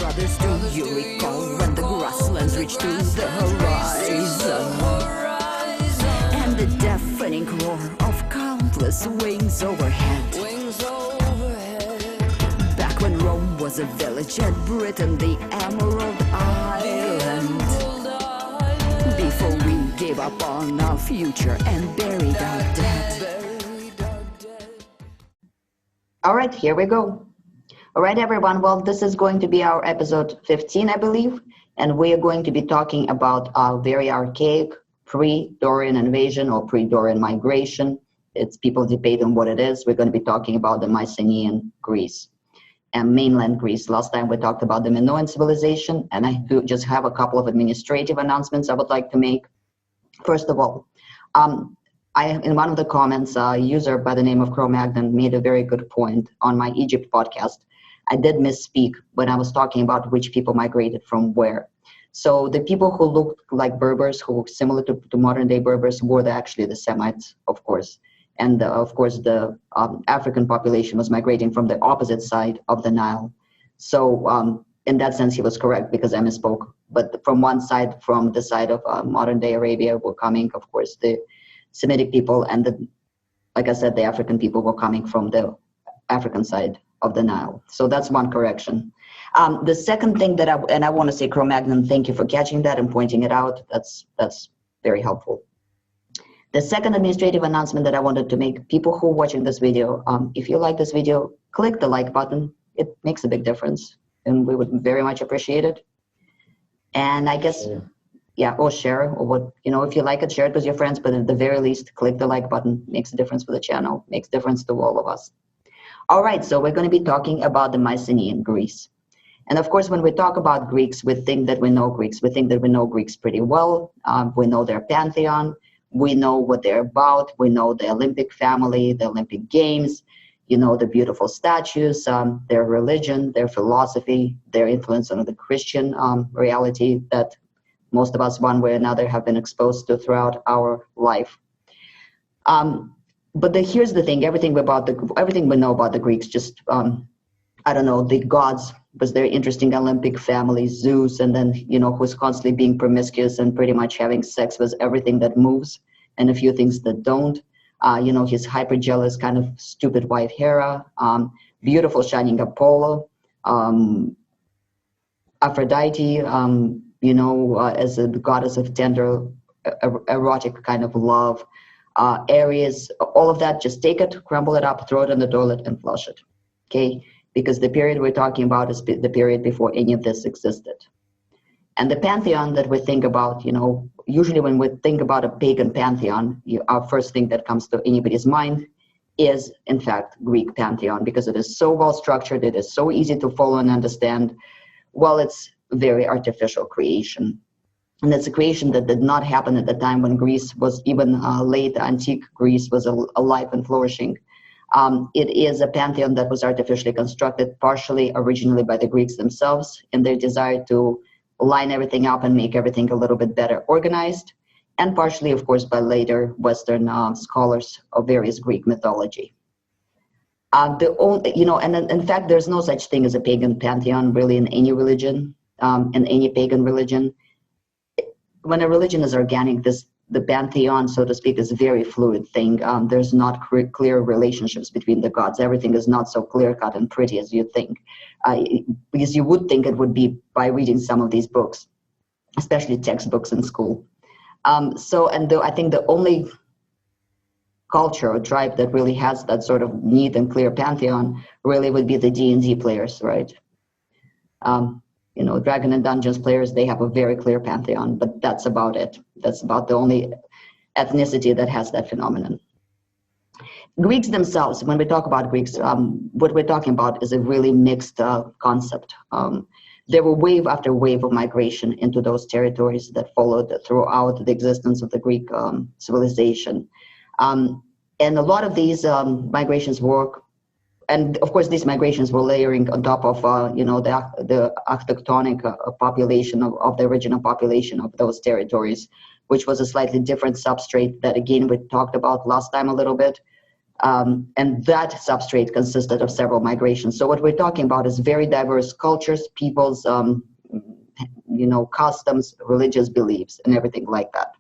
brothers, do you recall when the grasslands reached to the horizon? And the deafening roar of countless wings overhead. Back when Rome was a village and Britain the Emerald Island. Before we gave up on our future and buried our dead. All right, here we go. All right, everyone. Well, this is going to be our episode 15, I believe, and we are going to be talking about our very archaic pre-Dorian invasion or pre-Dorian migration. It's people debate on what it is. We're going to be talking about the Mycenaean Greece and mainland Greece. Last time we talked about the Minoan civilization, and I do just have a couple of administrative announcements I would like to make. First of all, in one of the comments, a user by the name of Cro-Magnon made a very good point on my Egypt podcast. I did misspeak when I was talking about which people migrated from where. So the people who looked like Berbers, who were similar to modern day Berbers, were actually the Semites, of course. And of course, the African population was migrating from the opposite side of the Nile. So in that sense, he was correct because I misspoke. But from one side, from the side of modern day Arabia were coming, of course, the Semitic people, and like I said, the African people were coming from the African side of the Nile. So that's one correction. The second thing that I want to say, Cro-Magnon, thank you for catching that and pointing it out. That's very helpful. The second administrative announcement that I wanted to make, people who are watching this video, if you like this video, click the like button. It makes a big difference, and we would very much appreciate it. And I guess, yeah, or share, or what, if you like it, share it with your friends, but at the very least, click the like button. Makes a difference for the channel, makes a difference to all of us. All right, so we're going to be talking about the Mycenaean Greece. And of course, when we talk about Greeks, we think that we know Greeks. We think that we know Greeks pretty well. We know their pantheon. We know what they're about. We know the Olympic family, the Olympic Games, the beautiful statues, their religion, their philosophy, their influence on the Christian reality that most of us, one way or another, have been exposed to throughout our life. But here's the thing: everything we know about the Greeks, just I don't know, the gods was their interesting Olympic family, Zeus, and then who's constantly being promiscuous and pretty much having sex with everything that moves and a few things that don't. His hyper jealous kind of stupid wife Hera, beautiful shining Apollo, Aphrodite, as a goddess of tender, erotic kind of love. Aries, all of that, just take it, crumble it up, throw it in the toilet and flush it, okay? Because the period we're talking about is the period before any of this existed. And the pantheon that we think about, usually when we think about a pagan pantheon, our first thing that comes to anybody's mind is, in fact, Greek pantheon, because it is so well structured, it is so easy to follow and understand. Well, it's very artificial creation. And it's a creation that did not happen at the time when Greece was even late antique Greece was alive and flourishing. It is a pantheon that was artificially constructed, partially originally by the Greeks themselves in their desire to line everything up and make everything a little bit better organized, and partially, of course, by later Western scholars of various Greek mythology. And in fact, there's no such thing as a pagan pantheon really in any religion, in any pagan religion. When a religion is organic, the pantheon, so to speak, is a very fluid thing. There's not clear relationships between the gods. Everything is not so clear-cut and pretty as you think, because you would think it would be by reading some of these books, especially textbooks in school. I think the only culture or tribe that really has that sort of neat and clear pantheon really would be the D&D players, right? Dragon and Dungeons players, they have a very clear pantheon, but that's about it. That's about the only ethnicity that has that phenomenon. Greeks themselves, when we talk about Greeks, what we're talking about is a really mixed concept. There were wave after wave of migration into those territories that followed throughout the existence of the Greek civilization. And a lot of these migrations were, and of course these migrations were layering on top of the autochthonic population of the original population of those territories, which was a slightly different substrate that again we talked about last time a little bit. And that substrate consisted of several migrations. So what we're talking about is very diverse cultures, people's, customs, religious beliefs, and everything like that.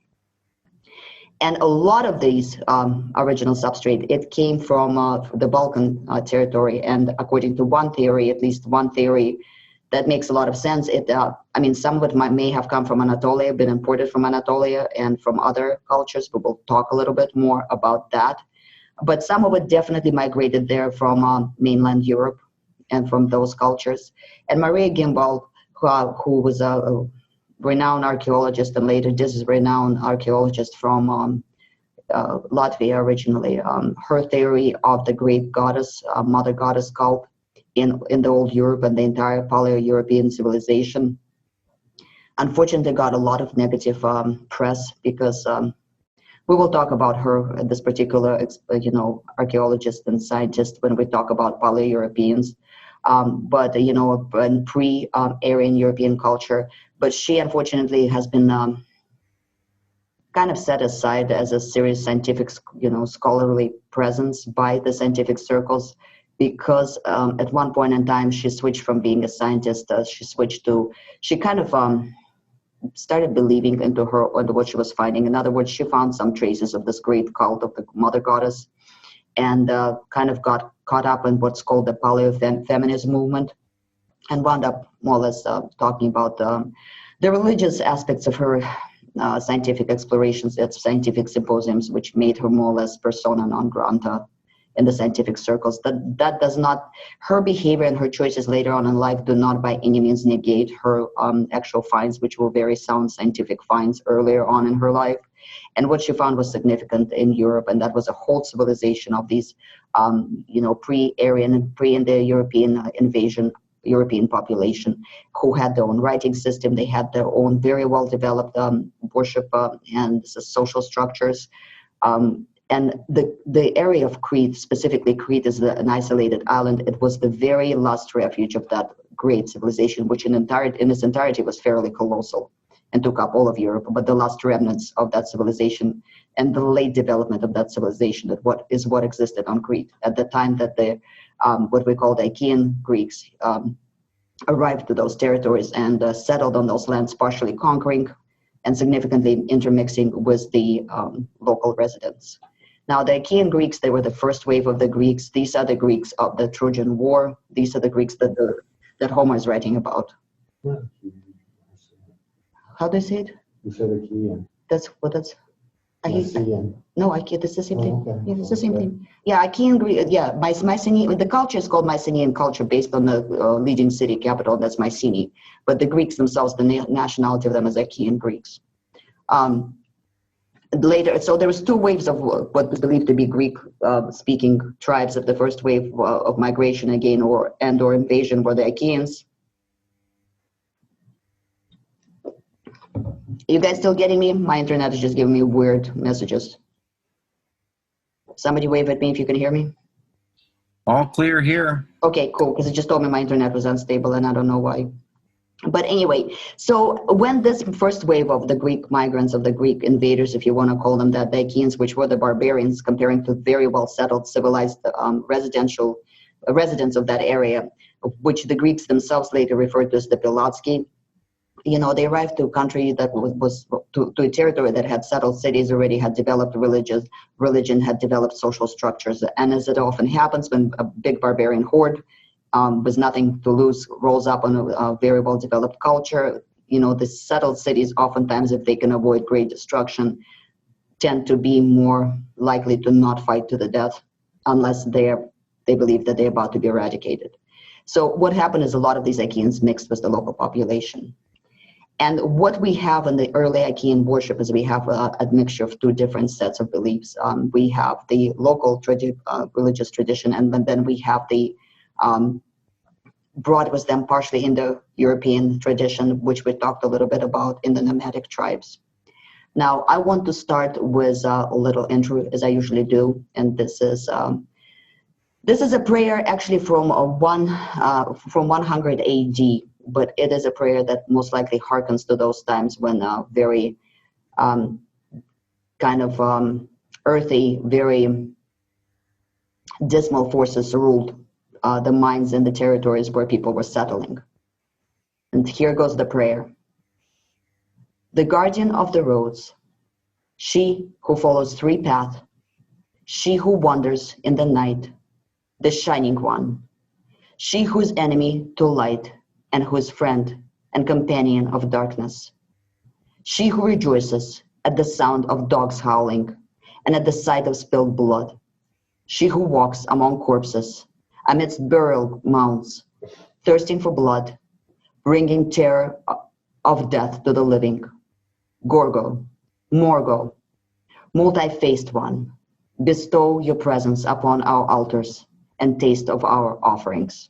And a lot of these original substrate, it came from the Balkan territory. And according to one theory, at least one theory that makes a lot of sense, some of it may have come from Anatolia, been imported from Anatolia and from other cultures, but we'll talk a little bit more about that. But some of it definitely migrated there from mainland Europe and from those cultures. And Maria Genviel, who was a renowned archaeologist and later this is renowned archaeologist from Latvia originally, her theory of the great goddess, mother goddess cult in the old Europe and the entire Paleo-European civilization, unfortunately got a lot of negative press because we will talk about her, this particular archaeologist and scientist, when we talk about Paleo-Europeans, but in pre-Aryan European culture. But she unfortunately has been kind of set aside as a serious scientific, scholarly presence by the scientific circles, because at one point in time she switched from being a scientist. She kind of started believing into what she was finding. In other words, she found some traces of this great cult of the mother goddess, and kind of got caught up in what's called the paleo-feminism movement, and wound up more or less talking about the religious aspects of her scientific explorations at scientific symposiums, which made her more or less persona non grata in the scientific circles. That does not, her behavior and her choices later on in life do not by any means negate her actual finds, which were very sound scientific finds earlier on in her life. And what she found was significant in Europe, and that was a whole civilization of these, pre-Aryan, pre-Indo-European invasion European population, who had their own writing system. They had their own very well-developed worship and social structures. And the area of Crete, specifically Crete, is an isolated island. It was the very last refuge of that great civilization, which in its entirety was fairly colossal and took up all of Europe. But the last remnants of that civilization and the late development of that civilization what existed on Crete at the time that the what we call the Achaean Greeks arrived to those territories and settled on those lands, partially conquering and significantly intermixing with the local residents. Now, the Achaean Greeks, they were the first wave of the Greeks. These are the Greeks of the Trojan War. These are the Greeks that Homer is writing about. How do you say it? You said Achaean. That's. No, Achaean, that's the same thing. Okay. Yeah, it's the same thing. Yeah, Achaean Greek, Mycenaean, the culture is called Mycenaean culture based on the leading city capital, that's Mycenae. But the Greeks themselves, the nationality of them is Achaean Greeks. Later, so there was two waves of what was believed to be Greek-speaking tribes. Of the first wave of migration again or invasion were the Achaeans. You guys still getting me? My internet is just giving me weird messages. Somebody wave at me if you can hear me. All clear here. Okay, cool, because it just told me my internet was unstable and I don't know why. But anyway, so when this first wave of the Greek migrants, of the Greek invaders, if you want to call them that, the Achaeans, which were the barbarians comparing to very well-settled, civilized residents of that area, which the Greeks themselves later referred to as the Pilotsky, they arrived to a country that was to a territory that had settled cities already, had developed religion, had developed social structures. And as it often happens when a big barbarian horde with nothing to lose rolls up on a very well-developed culture, the settled cities, oftentimes, if they can avoid great destruction, tend to be more likely to not fight to the death unless they believe that they're about to be eradicated. So what happened is a lot of these Achaeans mixed with the local population. And what we have in the early Achaean worship is we have a mixture of two different sets of beliefs. We have the local religious tradition, and then we have the brought with them partially Indo-European tradition, which we talked a little bit about in the nomadic tribes. Now, I want to start with a little intro, as I usually do, and this is a prayer actually from 100 AD. But it is a prayer that most likely harkens to those times when very kind of earthy, very dismal forces ruled the mines and the territories where people were settling. And here goes the prayer. The guardian of the roads, she who follows three paths, she who wanders in the night, the shining one, she whose enemy to light and whose friend and companion of darkness, she who rejoices at the sound of dogs howling and at the sight of spilled blood, she who walks among corpses, amidst burial mounds, thirsting for blood, bringing terror of death to the living. Gorgo, Morgo, multi-faced one, bestow your presence upon our altars and taste of our offerings.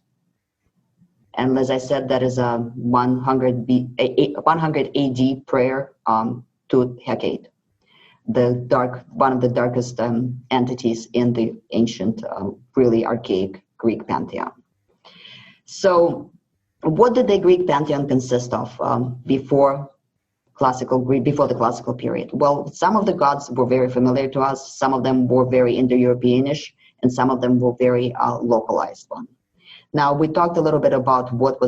And as I said, that is a 100 AD prayer to Hecate, one of the darkest entities in the ancient, really archaic Greek pantheon. So what did the Greek pantheon consist of before the classical period? Well, some of the gods were very familiar to us, some of them were very Indo-Europeanish, and some of them were very localized one. Now, we talked a little bit about what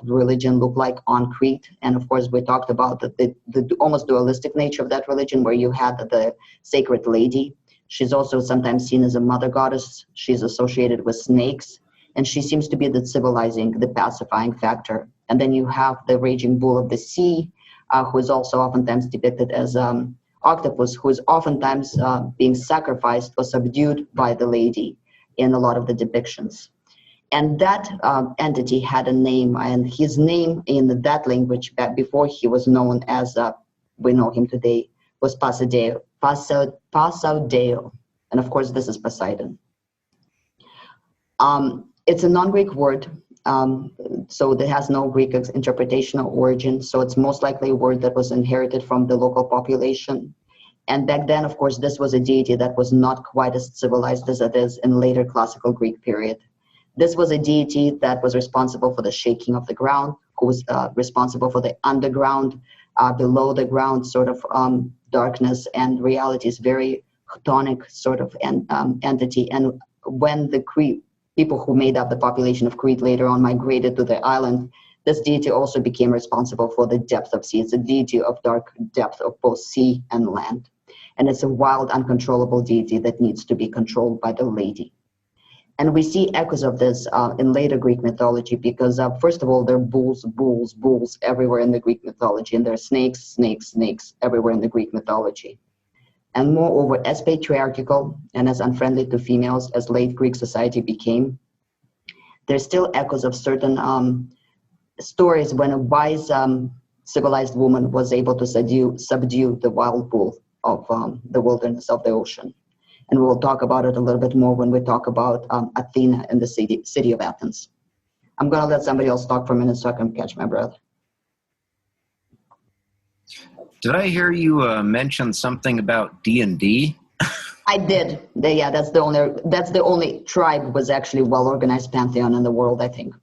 religion looked like on Crete, and of course we talked about the almost dualistic nature of that religion, where you had the sacred lady. She's also sometimes seen as a mother goddess. She's associated with snakes, and she seems to be the civilizing, the pacifying factor. And then you have the raging bull of the sea, who is also oftentimes depicted as octopus, who is oftentimes being sacrificed or subdued by the lady in a lot of the depictions. And that entity had a name, and his name in that language, back before he was known as we know him today, was Pasadeo. And of course, this is Poseidon. It's a non-Greek word, so it has no Greek interpretation or origin. So it's most likely a word that was inherited from the local population. And back then, of course, this was a deity that was not quite as civilized as it is in later classical Greek period. This was a deity that was responsible for the shaking of the ground, who was responsible for the underground, below the ground sort of darkness and reality, is very chthonic sort of entity. And when the people who made up the population of Crete later on migrated to the island, this deity also became responsible for the depth of sea. It's a deity of dark depth of both sea and land. And it's a wild, uncontrollable deity that needs to be controlled by the lady. And we see echoes of this in later Greek mythology because, first of all, there are bulls everywhere in the Greek mythology, and there are snakes everywhere in the Greek mythology. And moreover, as patriarchal and as unfriendly to females as late Greek society became, there's still echoes of certain stories when a wise civilized woman was able to subdue the wild bull of the wilderness of the ocean. And we'll talk about it a little bit more when we talk about Athena and the city of Athens. I'm going to let somebody else talk for a minute so I can catch my breath. Did I hear you mention something about D&D? I did. That's the only tribe was actually well-organized pantheon in the world, I think.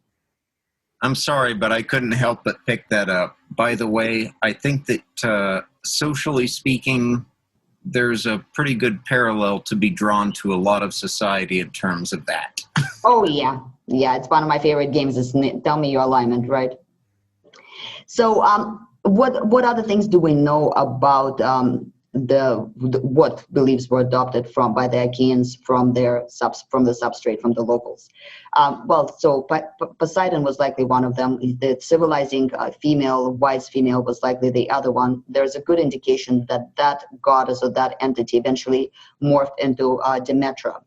I'm sorry, but I couldn't help but pick that up. By the way, I think that socially speaking, there's a pretty good parallel to be drawn to a lot of society in terms of that. Oh, yeah. Yeah, it's one of my favorite games. Is Tell Me Your Alignment, right? So what other things do we know about what beliefs were adopted by the Achaeans from the substrate, from the locals? Poseidon was likely one of them. The civilizing wise female was likely the other one. There's a good indication that goddess or that entity eventually morphed into Dimetra,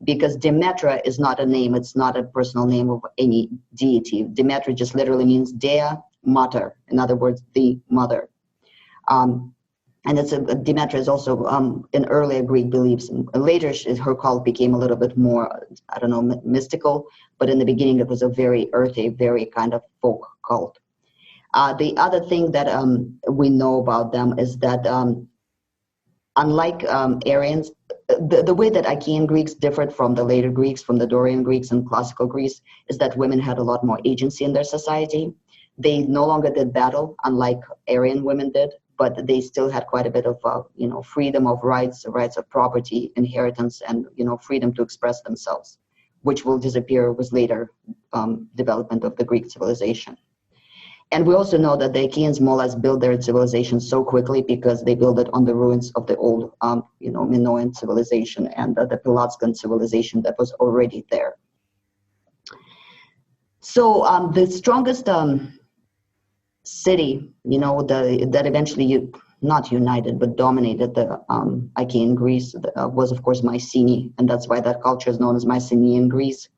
because Dimetra is not a name. It's not a personal name of any deity. Dimetra just literally means Dea Mater. In other words, the mother. And Demetra is also in earlier Greek beliefs. Later, her cult became a little bit more, mystical. But in the beginning, it was a very earthy, very kind of folk cult. The other thing that we know about them is that unlike Aryans, the way that Achaean Greeks differed from the later Greeks, from the Dorian Greeks and classical Greece, is that women had a lot more agency in their society. They no longer did battle, unlike Aryan women did. but they still had quite a bit of, freedom of rights of property, inheritance, and, freedom to express themselves, which will disappear with later development of the Greek civilization. And we also know that the Achaeans more or less built their civilization so quickly because they built it on the ruins of the old, Minoan civilization and the Pelasgian civilization that was already there. So the strongest city, that eventually not united but dominated the Achaean Greece was, of course, Mycenae, and that's why that culture is known as Mycenaean Greece.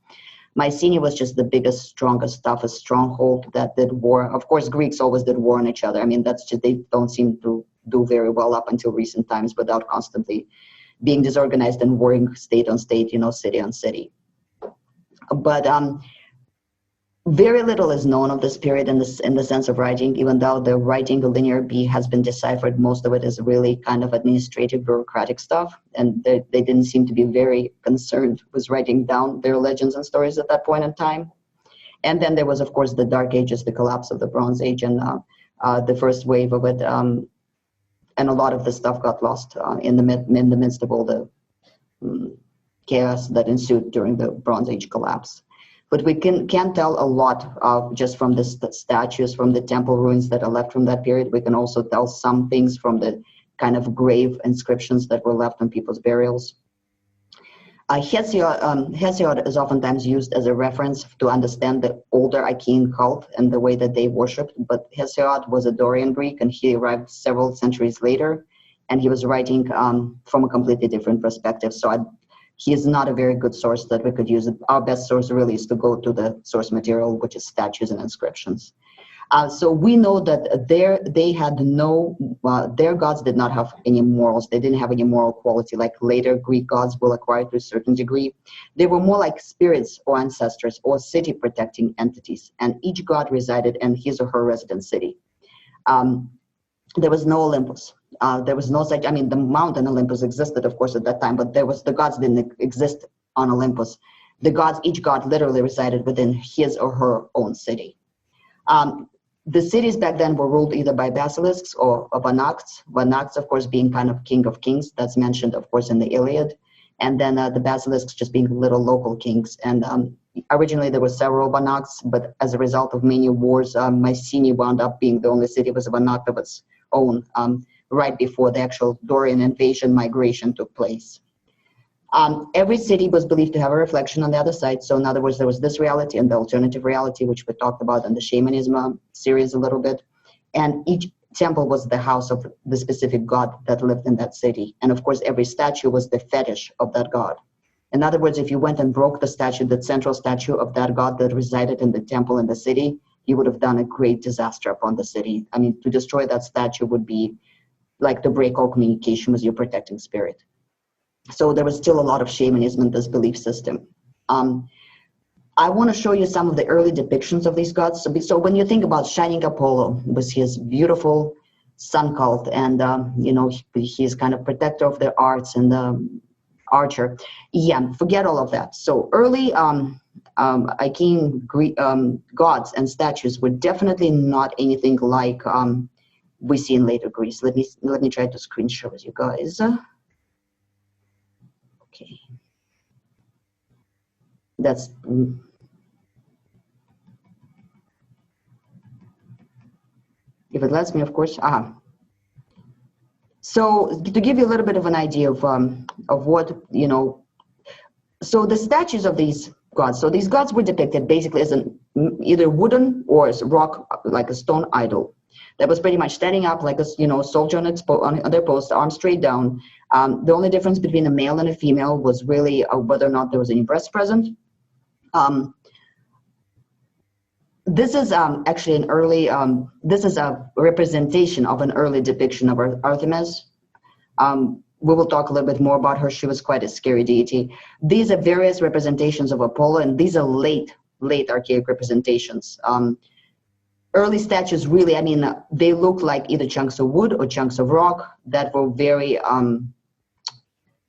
Mycenae was just the biggest, strongest, toughest stronghold that did war. Of course, Greeks always did war on each other. I mean, that's just, they don't seem to do very well up until recent times without constantly being disorganized and warring state on state, city on city. But very little is known of this period in the sense of writing, even though the writing, the Linear B, has been deciphered. Most of it is really kind of administrative, bureaucratic stuff, and they didn't seem to be very concerned with writing down their legends and stories at that point in time. And then there was, of course, the Dark Ages, the collapse of the Bronze Age, and the first wave of it, and a lot of the stuff got lost in the midst of all the chaos that ensued during the Bronze Age collapse. But we can tell a lot just from the statues, from the temple ruins that are left from that period. We can also tell some things from the kind of grave inscriptions that were left on people's burials. Hesiod is oftentimes used as a reference to understand the older Achaean cult and the way that they worshipped. But Hesiod was a Dorian Greek, and he arrived several centuries later, and he was writing from a completely different perspective. So he is not a very good source that we could use. Our best source really is to go to the source material, which is statues and inscriptions. So we know that their gods did not have any morals. They didn't have any moral quality like later Greek gods will acquire to a certain degree. They were more like spirits or ancestors or city protecting entities, and each god resided in his or her resident city. There was no Olympus. There was no such, the mountain Olympus existed, of course, at that time, but the gods didn't exist on Olympus. Each god literally resided within his or her own city. The cities back then were ruled either by basilisks or vanakts. Vanakts, of course, being kind of king of kings. That's mentioned, of course, in the Iliad. And then the basilisks just being little local kings. And originally there were several vanakts, but as a result of many wars, Mycenae wound up being the only city with a vanak of its own, right before the actual Dorian invasion migration took place. Every city was believed to have a reflection on the other side. So in other words, there was this reality and the alternative reality, which we talked about in the shamanism series a little bit. And each temple was the house of the specific god that lived in that city. And of course, every statue was the fetish of that god. In other words, if you went and broke the statue, the central statue of that god that resided in the temple in the city, you would have done a great disaster upon the city. I mean, to destroy that statue would be like to break all communication with your protecting spirit. So there was still a lot of shamanism in this belief system. I want to show you some of the early depictions of these gods. So when you think about Shining Apollo with his beautiful sun cult, and he's kind of protector of the arts and the archer. Yeah, forget all of that. So early Achaean Greek gods and statues were definitely not anything like we see in later Greece. Let me try to screen share with you guys. Okay, that's if it lets me, of course. So to give you a little bit of an idea of what so the statues of these gods. So these gods were depicted basically as an either wooden or as rock, like a stone idol that was pretty much standing up like a soldier on their post, arms straight down. The only difference between a male and a female was really whether or not there was any breast present. This is actually an early, this is a representation of an early depiction of Artemis. We will talk a little bit more about her. She was quite a scary deity. These are various representations of Apollo, and these are late archaic representations. Early statues really, they look like either chunks of wood or chunks of rock that were very and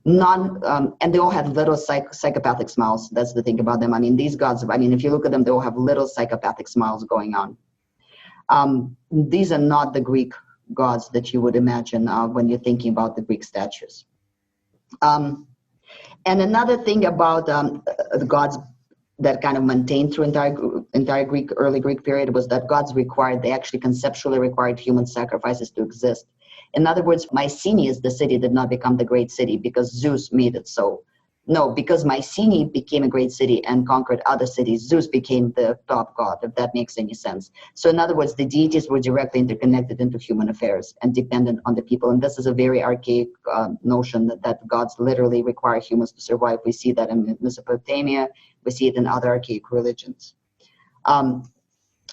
they all had little psychopathic smiles. That's the thing about them. These gods, if you look at them, they all have little psychopathic smiles going on. These are not the Greek gods that you would imagine when you're thinking about the Greek statues. And another thing about the gods that kind of maintained through entire early Greek period was that gods they actually conceptually required human sacrifices to exist. In other words, Mycenaean, the city, did not become the great city because Zeus made it so. No, because Mycenaean became a great city and conquered other cities, Zeus became the top god, if that makes any sense. So in other words, the deities were directly interconnected into human affairs and dependent on the people. And this is a very archaic notion that gods literally require humans to survive. We see that in Mesopotamia. We see it in other archaic religions.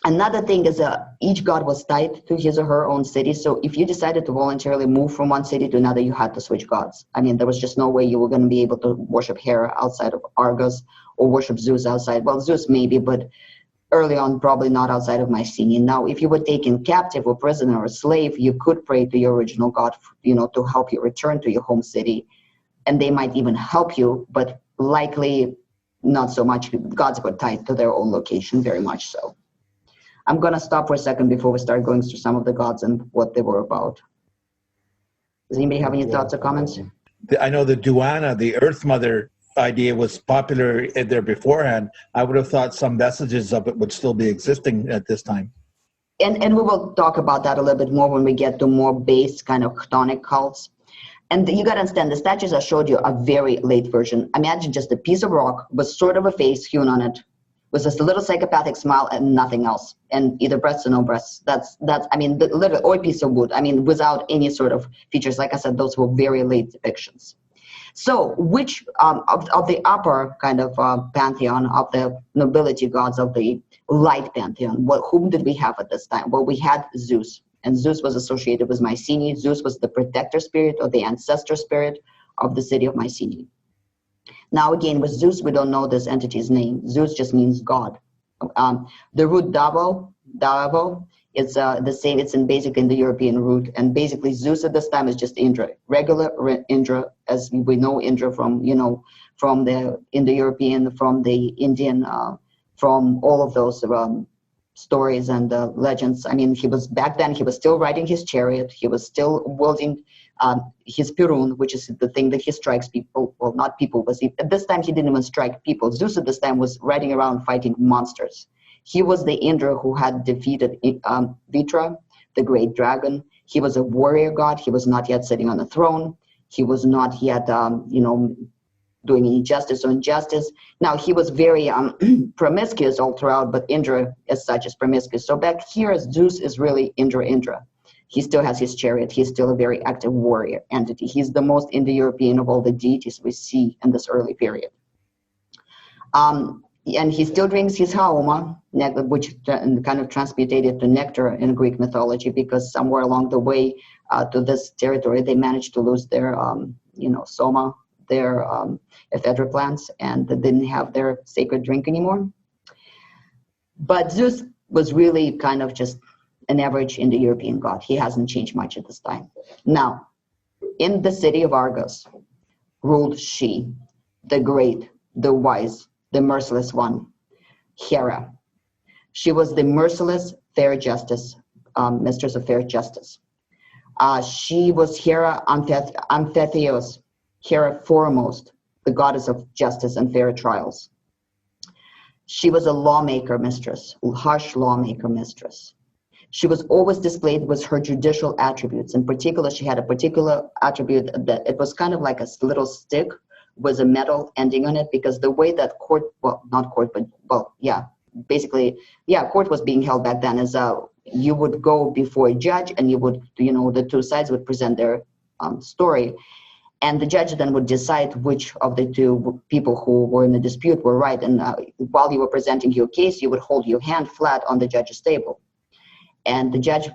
Another thing is each god was tied to his or her own city. So if you decided to voluntarily move from one city to another, you had to switch gods. I mean, there was just no way you were going to be able to worship Hera outside of Argos or worship Zeus outside. Well, Zeus maybe, but early on, probably not outside of Mycenaean. Now, if you were taken captive or prisoner or slave, you could pray to your original god, to help you return to your home city. And they might even help you, but likely not so much. Gods were tied to their own location, very much so. I'm going to stop for a second before we start going through some of the gods and what they were about. Does anybody have any thoughts or comments? I know the Duana, the Earth Mother idea, was popular there beforehand. I would have thought some vestiges of it would still be existing at this time. And we will talk about that a little bit more when we get to more base kind of chthonic cults. And you got to understand, the statues I showed you are very late version. Imagine just a piece of rock with sort of a face hewn on it, with just a little psychopathic smile and nothing else, and either breasts or no breasts. That's I mean, literally, or a piece of wood. I mean, without any sort of features. Like I said, those were very late depictions. So which of the upper kind of pantheon of the nobility gods of the light pantheon, whom did we have at this time? Well, we had Zeus, and Zeus was associated with Mycenaean. Zeus was the protector spirit or the ancestor spirit of the city of Mycenaean. Now, again, with Zeus, we don't know this entity's name. Zeus just means God. The root Davo, it's the same. It's basically in the European root, and basically Zeus at this time is just Indra, regular Indra, as we know Indra from from the Indo-European, from the Indian, from all of those stories and legends. I mean, back then he was still riding his chariot. He was still wielding his Pirun, which is the thing that he strikes people. Well, not people, but at this time he didn't even strike people. Zeus at this time was riding around fighting monsters. He was the Indra who had defeated Vitra, the great dragon. He was a warrior god. He was not yet sitting on a throne. He was not yet, doing any justice or injustice. Now, he was very promiscuous all throughout, but Indra as such is promiscuous. So back here, Zeus is really Indra. He still has his chariot. He's still a very active warrior entity. He's the most Indo-European of all the deities we see in this early period. And he still drinks his haoma, which kind of transmutated to nectar in Greek mythology, because somewhere along the way to this territory, they managed to lose their, soma, their ephedra plants, and they didn't have their sacred drink anymore. But Zeus was really kind of just an average Indo-European god. He hasn't changed much at this time. Now, in the city of Argos, ruled she, the great, the wise, the merciless one, Hera. She was the merciless fair justice, mistress of fair justice. She was Hera Amphitheos, Hera foremost, the goddess of justice and fair trials. She was a lawmaker mistress, harsh lawmaker mistress. She was always displayed with her judicial attributes. In particular, she had a particular attribute that it was kind of like a little stick with a metal ending on it, because the way that court was being held back then is you would go before a judge, and you would, the two sides would present their story. And the judge then would decide which of the two people who were in the dispute were right. And while you were presenting your case, you would hold your hand flat on the judge's table. And the judge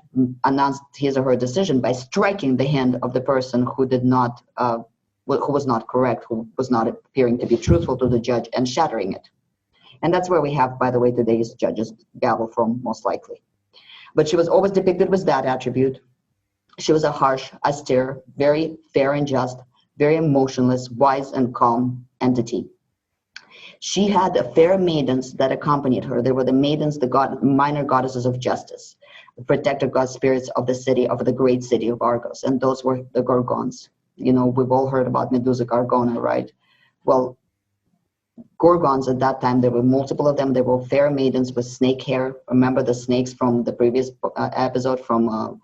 announced his or her decision by striking the hand of the person who did not, who was not correct, who was not appearing to be truthful to the judge, and shattering it. And that's where we have, by the way, today's judge's gavel from, most likely. But she was always depicted with that attribute. She was a harsh, austere, very fair and just, very emotionless, wise and calm entity. She had fair maidens that accompanied her. They were the maidens, the minor goddesses of justice. protector god spirits of the city, of the great city of Argos, and those were the Gorgons. You know, we've all heard about Medusa Gorgona, right? Well, Gorgons at that time, there were multiple of them. They were fair maidens with snake hair. Remember the snakes from the previous episode from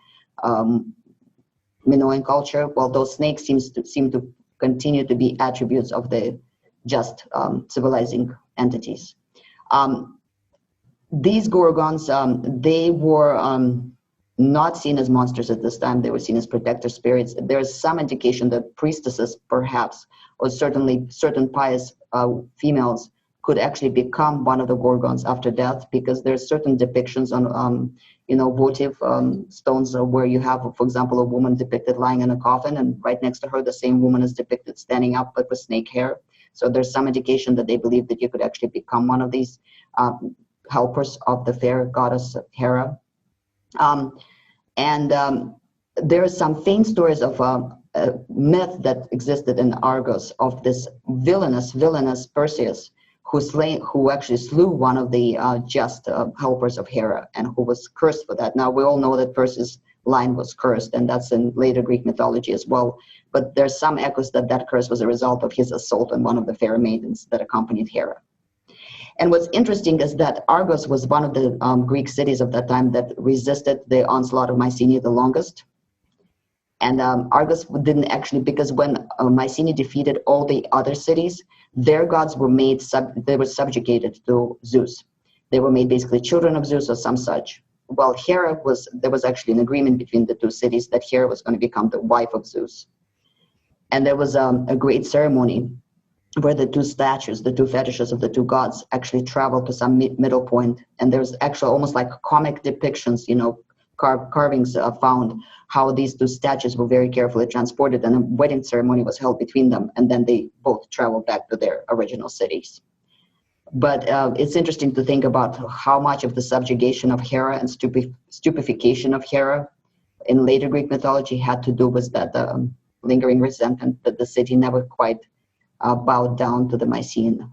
Minoan culture? Well, those snakes seem to continue to be attributes of the just civilizing entities. These Gorgons, they were not seen as monsters at this time. They were seen as protector spirits. There's some indication that priestesses, perhaps, or certainly certain pious females could actually become one of the Gorgons after death, because there's certain depictions on, votive stones where you have, for example, a woman depicted lying in a coffin, and right next to her, the same woman is depicted standing up, but with snake hair. So there's some indication that they believe that you could actually become one of these helpers of the fair goddess Hera. There are some faint stories of a myth that existed in Argos of this villainous Perseus, who actually slew one of the just helpers of Hera, and who was cursed for that. Now, we all know that Perseus' line was cursed, and that's in later Greek mythology as well. But there's some echoes that that curse was a result of his assault on one of the fair maidens that accompanied Hera. And what's interesting is that Argos was one of the Greek cities of that time that resisted the onslaught of Mycenaean the longest. And Argos didn't actually, because when Mycenaean defeated all the other cities, their gods were made, they were subjugated to Zeus. They were made basically children of Zeus or some such. Well, there was actually an agreement between the two cities that Hera was going to become the wife of Zeus. And there was a great ceremony where the two statues, the two fetishes of the two gods, actually traveled to some middle point. And there's actually almost like comic depictions, carvings found how these two statues were very carefully transported, and a wedding ceremony was held between them, and then they both traveled back to their original cities. But it's interesting to think about how much of the subjugation of Hera and stupefaction of Hera in later Greek mythology had to do with that lingering resentment that the city never quite bowed down to the Mycenaean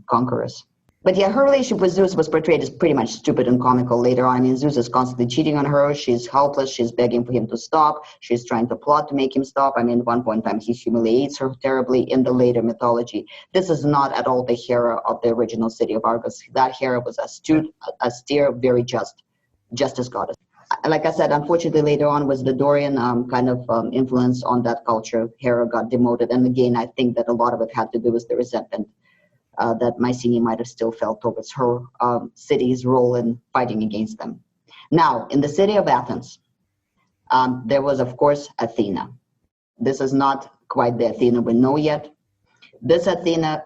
conquerors. But yeah, her relationship with Zeus was portrayed as pretty much stupid and comical later on. I mean, Zeus is constantly cheating on her. She's helpless. She's begging for him to stop. She's trying to plot to make him stop. I mean, at one point in time, he humiliates her terribly in the later mythology. This is not at all the Hera of the original city of Argos. That Hera was astute, austere, very just as goddess. Like I said, unfortunately, later on was the Dorian influence on that culture. Hera got demoted. And again, I think that a lot of it had to do with the resentment that Mycenaean might have still felt towards her city's role in fighting against them. Now, in the city of Athens, there was, of course, Athena. This is not quite the Athena we know yet. This Athena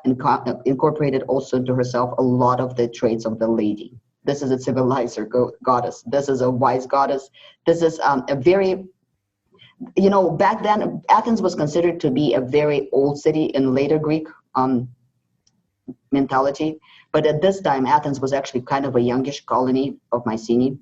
incorporated also into herself a lot of the traits of the lady. This is a civilizer goddess. This is a wise goddess. This is a very, back then, Athens was considered to be a very old city in later Greek mentality. But at this time, Athens was actually kind of a youngish colony of Mycenaean.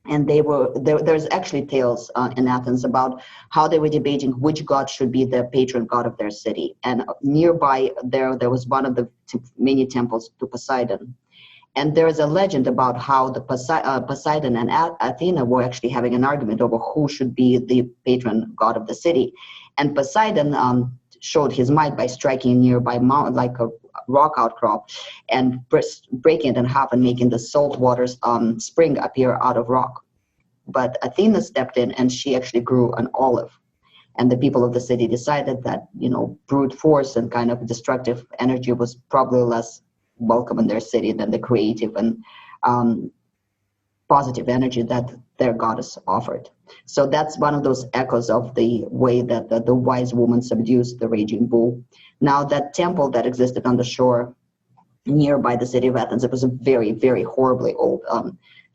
And there's actually tales in Athens about how they were debating which god should be the patron god of their city. And nearby there was one of the many temples to Poseidon. And there is a legend about how the Poseidon and Athena were actually having an argument over who should be the patron god of the city. And Poseidon showed his might by striking a nearby mountain, like a rock outcrop, and breaking it in half and making the salt waters spring appear out of rock. But Athena stepped in, and she actually grew an olive. And the people of the city decided that, brute force and kind of destructive energy was probably less welcome in their city than the creative and positive energy that their goddess offered. So that's one of those echoes of the way that the wise woman subdues the raging bull. Now, that temple that existed on the shore nearby the city of Athens, it was a very, very horribly old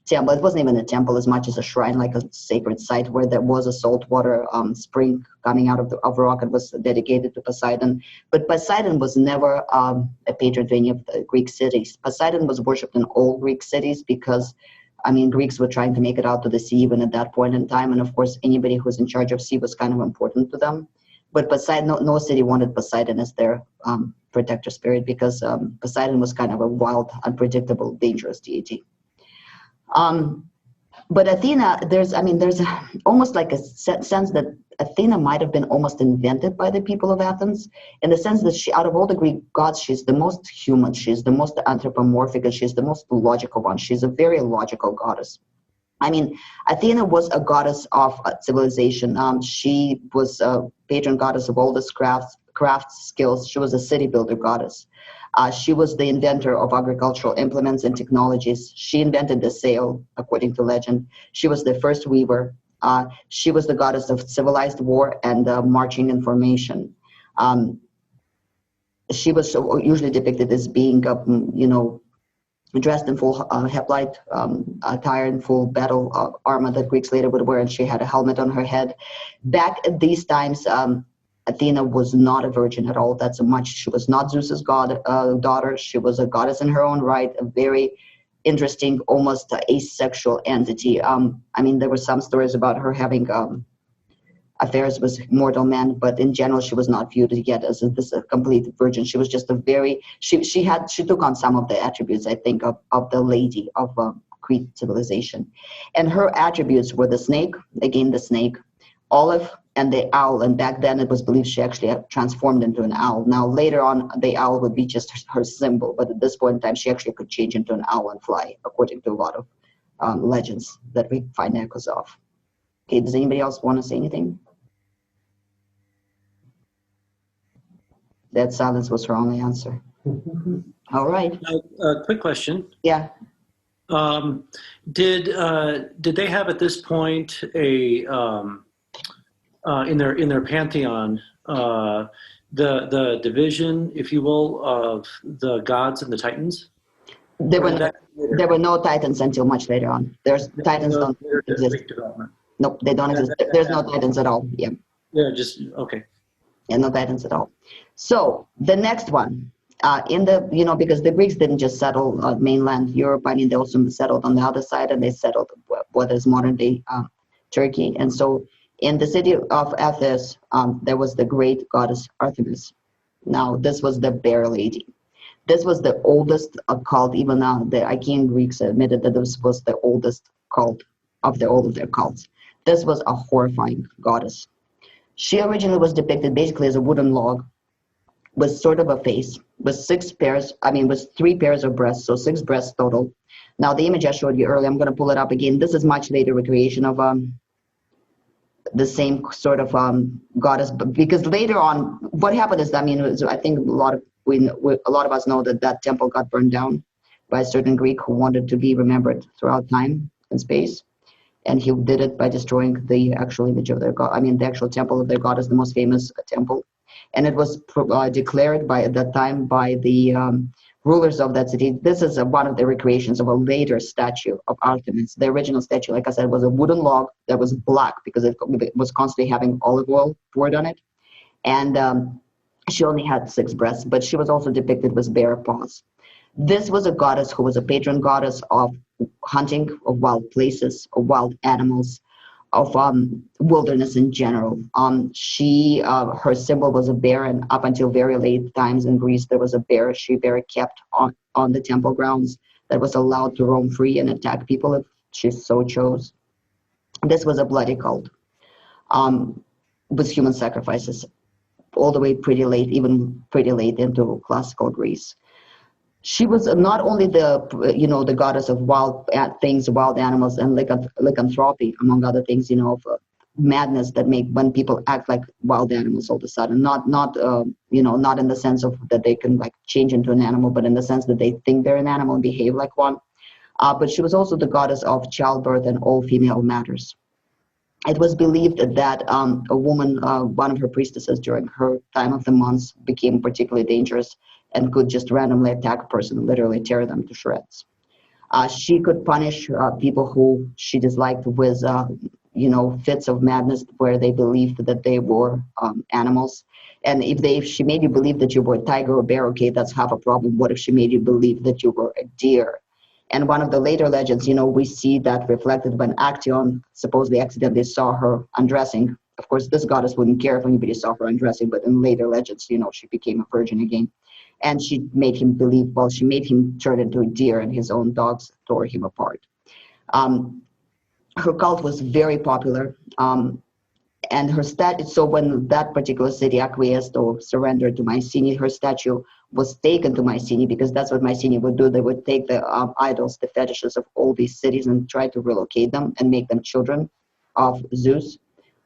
temple. It wasn't even a temple as much as a shrine, like a sacred site where there was a saltwater spring coming out of rock. It was dedicated to Poseidon. But Poseidon was never a patron to any of the Greek cities. Poseidon was worshipped in all Greek cities because, Greeks were trying to make it out to the sea even at that point in time. And of course, anybody who was in charge of sea was kind of important to them. But Poseidon, no city wanted Poseidon as their protector spirit because Poseidon was kind of a wild, unpredictable, dangerous deity. But Athena, there's almost like a sense that Athena might have been almost invented by the people of Athens, in the sense that she, out of all the Greek gods, she's the most human, she's the most anthropomorphic, and she's the most logical one. She's a very logical goddess. I mean, Athena was a goddess of civilization. She was a patron goddess of all this crafts skills. She was a city builder goddess. She was the inventor of agricultural implements and technologies. She invented the sail, according to legend. She was the first weaver. She was the goddess of civilized war and marching and formation. She was usually depicted as being, dressed in full hoplite attire and full battle armor that Greeks later would wear, and she had a helmet on her head. Back at these times, Athena was not a virgin at all. That's much. She was not Zeus's daughter. She was a goddess in her own right, a very interesting, almost asexual entity. There were some stories about her having affairs with mortal men, but in general, she was not viewed yet as a complete virgin. She was just a very, she took on some of the attributes, I think, of the lady of Crete civilization. And her attributes were the snake, olive, and the owl. And back then it was believed she actually transformed into an owl. Now later on, the owl would be just her symbol, but at this point in time, she actually could change into an owl and fly, according to a lot of legends that we find echoes of. Okay, does anybody else want to say anything? That silence was her only answer. All right. Quick question. Yeah. Did they have at this point a in their pantheon the division, if you will, of the gods and the titans? There were no titans until much later on. Titans don't exist. Nope, they don't exist. There's no titans at all. Yeah. Yeah. Just okay. Yeah, no titans at all. So the next one, because the Greeks didn't just settle mainland Europe. They also settled on the other side, and they settled what is modern day Turkey. And so in the city of Athens, there was the great goddess Arthemis. Now, this was the bear lady. This was the oldest cult. Even now, the Achaean Greeks admitted that this was the oldest cult of all of their cults. This was a horrifying goddess. She originally was depicted basically as a wooden log with sort of a face, with with 3 pairs of breasts, so 6 breasts total. Now, the image I showed you earlier, I'm going to pull it up again. This is much later recreation of the same sort of goddess, because later on, what happened is, I think a lot of us know that temple got burned down by a certain Greek who wanted to be remembered throughout time and space. And he did it by destroying the actual image of their god. The actual temple of their goddess, the most famous temple. And it was declared at that time by the rulers of that city. This is one of the recreations of a later statue of Artemis. The original statue, like I said, was a wooden log that was black because it was constantly having olive oil poured on it. And she only had 6 breasts, but she was also depicted with bare paws. This was a goddess who was a patron goddess of hunting, of wild places, of wild animals, of wilderness in general. Her symbol was a bear, and up until very late times in Greece, there was a bear she kept on the temple grounds that was allowed to roam free and attack people if she so chose. This was a bloody cult with human sacrifices all the way pretty late into classical Greece. She was not only the goddess of wild things, wild animals, and lycanthropy, among other things, of madness that make when people act like wild animals all of a sudden. Not in the sense of that they can change into an animal, but in the sense that they think they're an animal and behave like one. But she was also the goddess of childbirth and all female matters. It was believed that a woman, one of her priestesses during her time of the months, became particularly dangerous and could just randomly attack a person and literally tear them to shreds. She could punish people who she disliked with, fits of madness where they believed that they were animals. And if she made you believe that you were a tiger or bear, okay, that's half a problem. What if she made you believe that you were a deer? And one of the later legends, we see that reflected when Actaeon supposedly accidentally saw her undressing. Of course, this goddess wouldn't care if anybody saw her undressing, but in later legends, she became a virgin again. And she made him she made him turn into a deer, and his own dogs tore him apart. her cult was very popular. And her so when that particular city acquiesced or surrendered to Mycenae, her statue was taken to Mycenae, because that's what Mycenae would do. They would take the idols, the fetishes of all these cities, and try to relocate them and make them children of Zeus.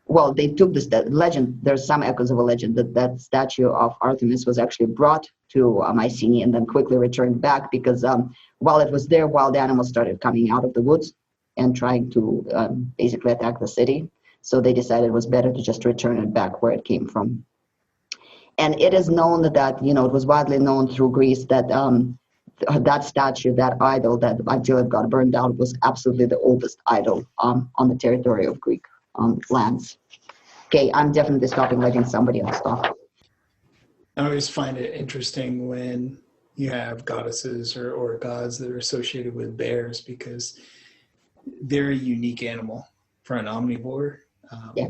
Well, they took this legend. There's some echoes of a legend that statue of Artemis was actually brought to Mycenae and then quickly returned back, because while it was there, wild animals started coming out of the woods and trying to basically attack the city. So they decided it was better to just return it back where it came from. And it is known that, it was widely known through Greece that that statue, that idol, that until it got burned down, was absolutely the oldest idol on the territory of Greek lands. Okay, I'm definitely stopping, letting somebody else talk. I always find it interesting when you have goddesses or gods that are associated with bears, because they're a unique animal for an omnivore.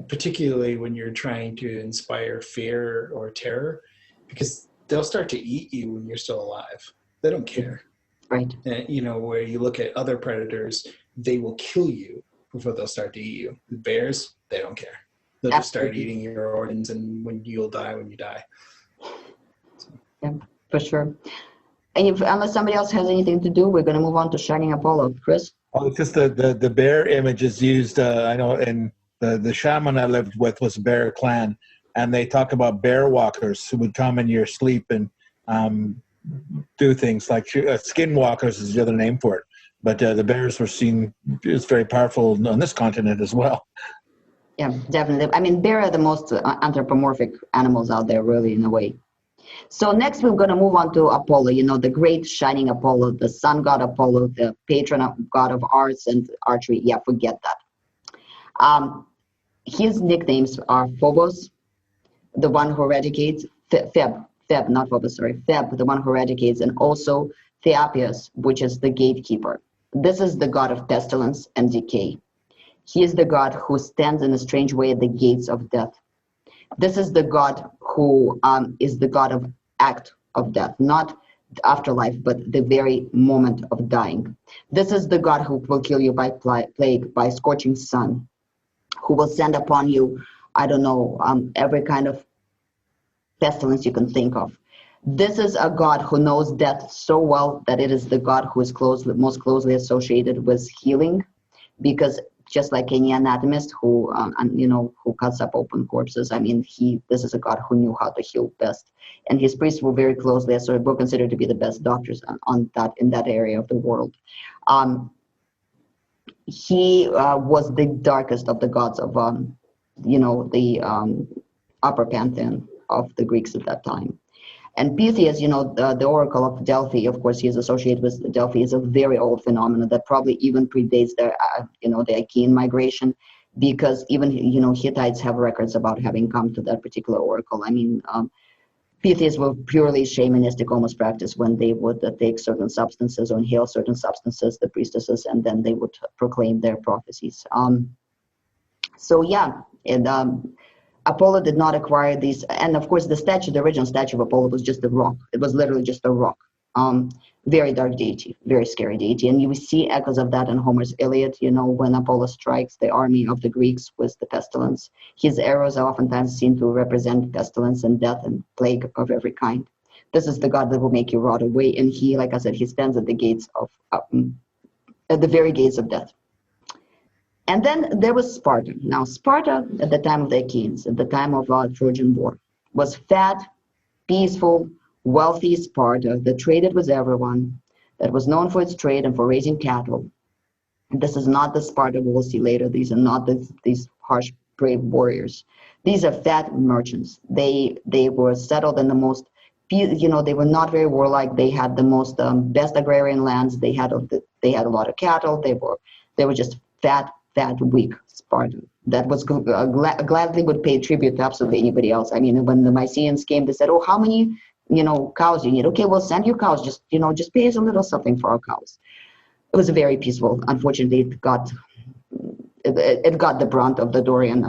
Particularly when you're trying to inspire fear or terror, because they'll start to eat you when you're still alive. They don't care. Right. Where you look at other predators, they will kill you before they'll start to eat you. The bears, they don't care. They'll just start eating your organs, and you'll die when you die. So. Yeah, for sure. And unless somebody else has anything to do, we're going to move on to Shining Apollo. Chris? Oh, it's just the bear image is used, I know, in the shaman I lived with was a bear clan, and they talk about bear walkers who would come in your sleep and do things like skin walkers is the other name for it. But the bears were seen as very powerful on this continent as well. Yeah, definitely. I mean, bear are the most anthropomorphic animals out there, really, in a way. So next we're going to move on to Apollo, the great shining Apollo, the sun god Apollo, the patron god of arts and archery. Yeah, forget that. His nicknames are Phobos, the one who eradicates, Feb, not Phobos, sorry, Feb, the one who eradicates, and also Theapius, which is the gatekeeper. This is the god of pestilence and decay. He is the god who stands in a strange way at the gates of death. This is the god who is the god of act of death, not the afterlife, but the very moment of dying. This is the god who will kill you by plague, by scorching sun, who will send upon you, every kind of pestilence you can think of. This is a god who knows death so well that it is the god who is most closely associated with healing, because just like any anatomist who cuts up open corpses, this is a god who knew how to heal best, and his priests were very closely associated, were considered to be the best doctors in that area of the world. He was the darkest of the gods of the upper pantheon of the Greeks at that time. And Pythias, the Oracle of Delphi, of course, he is associated with Delphi, is a very old phenomenon that probably even predates the Achaean migration, because even, Hittites have records about having come to that particular oracle. Pythias were purely shamanistic almost practice when they would take certain substances or inhale certain substances, the priestesses, and then they would proclaim their prophecies. Apollo did not acquire these, and of course the original statue of Apollo was just a rock. It was literally just a rock. Very dark deity, very scary deity, and you see echoes of that in Homer's Iliad. When Apollo strikes the army of the Greeks with the pestilence, his arrows are oftentimes seen to represent pestilence and death and plague of every kind. This is the god that will make you rot away, and he, like I said, he stands at the gates of, at the very gates of death. And then there was Sparta. Now, Sparta, at the time of the Achaeans, at the time of Trojan War, was fat, peaceful, wealthy Sparta that traded with everyone, that was known for its trade and for raising cattle. This is not the Sparta we'll see later. These are not these harsh, brave warriors. These are fat merchants. They were settled in the most, they were not very warlike. They had the most best agrarian lands. They had a lot of cattle. They were just fat, weak Sparta that was gladly would pay tribute to absolutely anybody else. When the Mycenaeans came, they said, "Oh, how many cows you need? Okay, we'll send you cows. Just pay us a little something for our cows." It was very peaceful. Unfortunately, it got the brunt of the Dorian.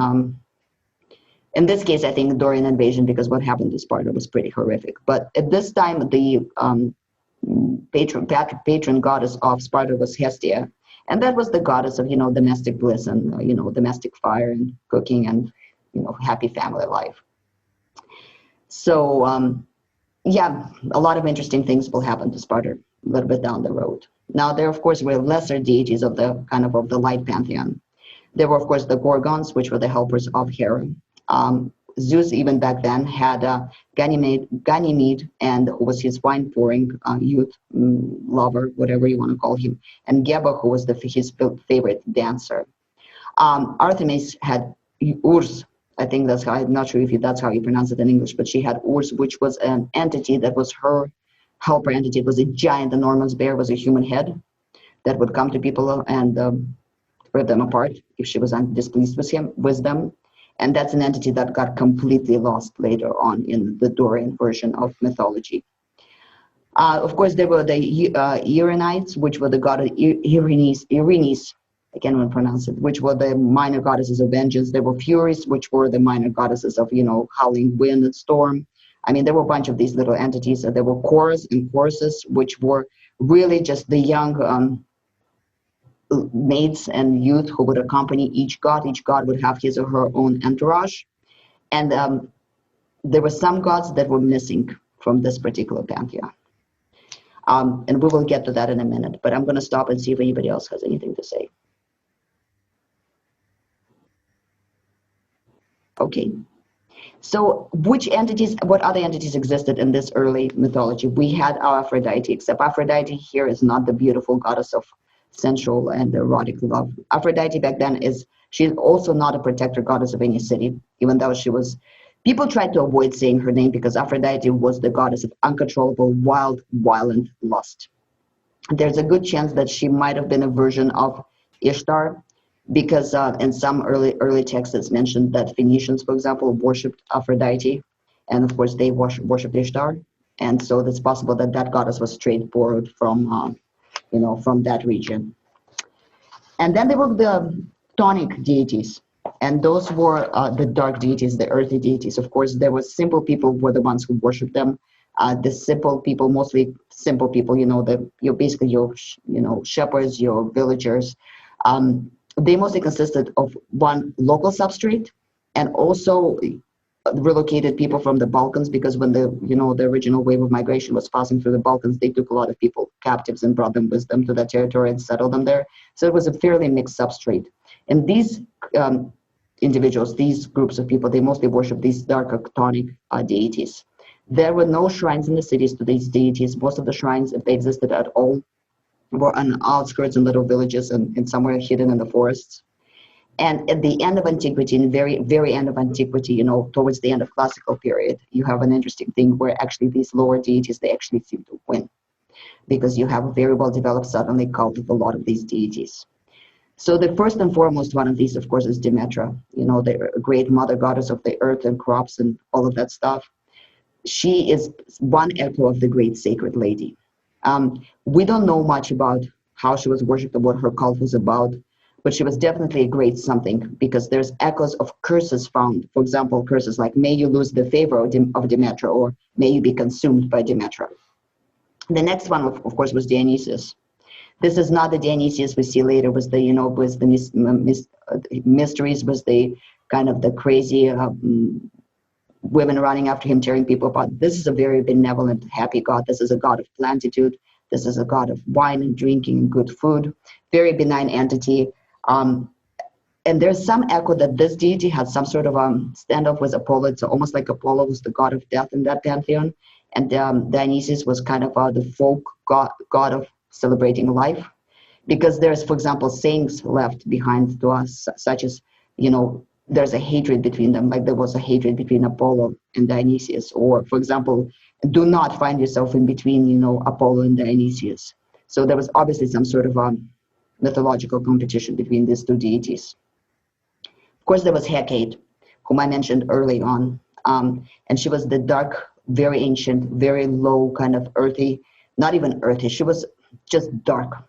In this case, I think Dorian invasion, because what happened to Sparta was pretty horrific. But at this time, the patron goddess of Sparta was Hestia. And that was the goddess of, domestic bliss and, domestic fire and cooking and, happy family life. So, a lot of interesting things will happen to Sparta a little bit down the road. Now, there, of course, were lesser deities of the of the light pantheon. There were, of course, the Gorgons, which were the helpers of Hera. Zeus, even back then, had Ganymede, and who was his wine-pouring youth, lover, whatever you want to call him, and Geba, who was his favorite dancer. Artemis had Urs. I think that's how, I'm not sure if that's how you pronounce it in English, but she had Urs, which was an entity that was her helper entity. It was a giant, enormous bear, was a human head that would come to people and rip them apart if she was displeased with them. And that's an entity that got completely lost later on in the Dorian version of mythology. Of course, there were the Iranites, which were the god of Erinis, I can't even pronounce it, which were the minor goddesses of vengeance. There were Furies, which were the minor goddesses of, howling wind and storm. I mean, there were a bunch of these little entities. There were Chorus and Choruses, which were really just the young maids and youth who would accompany each god. Each god would have his or her own entourage. And there were some gods that were missing from this particular pantheon. And we will get to that in a minute, but I'm going to stop and see if anybody else has anything to say. Okay. So what other entities existed in this early mythology? We had our Aphrodite, except Aphrodite here is not the beautiful goddess of sensual and erotic love. Aphrodite back then she's also not a protector goddess of any city, even though people tried to avoid saying her name because Aphrodite was the goddess of uncontrollable, wild, violent lust. There's a good chance that she might have been a version of Ishtar, because in some early texts it's mentioned that Phoenicians, for example, worshipped Aphrodite, and of course they worshipped Ishtar, and so it's possible that that goddess was straight borrowed from from that region. And then there were the tonic deities, and those were the dark deities, the earthy deities. Of course, there were simple people were the ones who worshipped them. The simple people, mostly simple people, basically your shepherds, your villagers. They mostly consisted of one local substrate, and also relocated people from the Balkans, because when the original wave of migration was passing through the Balkans, they took a lot of people captives and brought them with them to that territory and settled them there. So it was a fairly mixed substrate. And these individuals, these groups of people, they mostly worship these dark chthonic deities. There were no shrines in the cities to these deities. Most of the shrines, if they existed at all, were on outskirts in little villages and somewhere hidden in the forests. And at the end of antiquity, in the very, very end of antiquity, towards the end of classical period, you have an interesting thing where actually these lower deities, they actually seem to win, because you have a very well-developed suddenly cult of a lot of these deities. So the first and foremost one of these, of course, is Demetra, the great mother goddess of the earth and crops and all of that stuff. She is one echo of the great sacred lady. We don't know much about how she was worshipped or what her cult was about, but she was definitely a great something, because there's echoes of curses found. For example, curses like, may you lose the favor of Demetra, or may you be consumed by Demetra. The next one, of course, was Dionysius. This is not the Dionysius we see later, was the, was the mysteries, was the kind of the crazy women running after him, tearing people apart. This is a very benevolent, happy god. This is a god of plenitude. This is a god of wine and drinking and good food. Very benign entity. And there's some echo that this deity had some sort of standoff with Apollo. It's almost like Apollo was the god of death in that pantheon, and Dionysius was kind of the folk god of celebrating life. Because there's, for example, sayings left behind to us, such as, there's a hatred between them, like there was a hatred between Apollo and Dionysius. Or, for example, do not find yourself in between, Apollo and Dionysius. So there was obviously some sort of mythological competition between these two deities. Of course, there was Hecate, whom I mentioned early on. And she was the dark, very ancient, very low kind of earthy, not even earthy, she was just dark.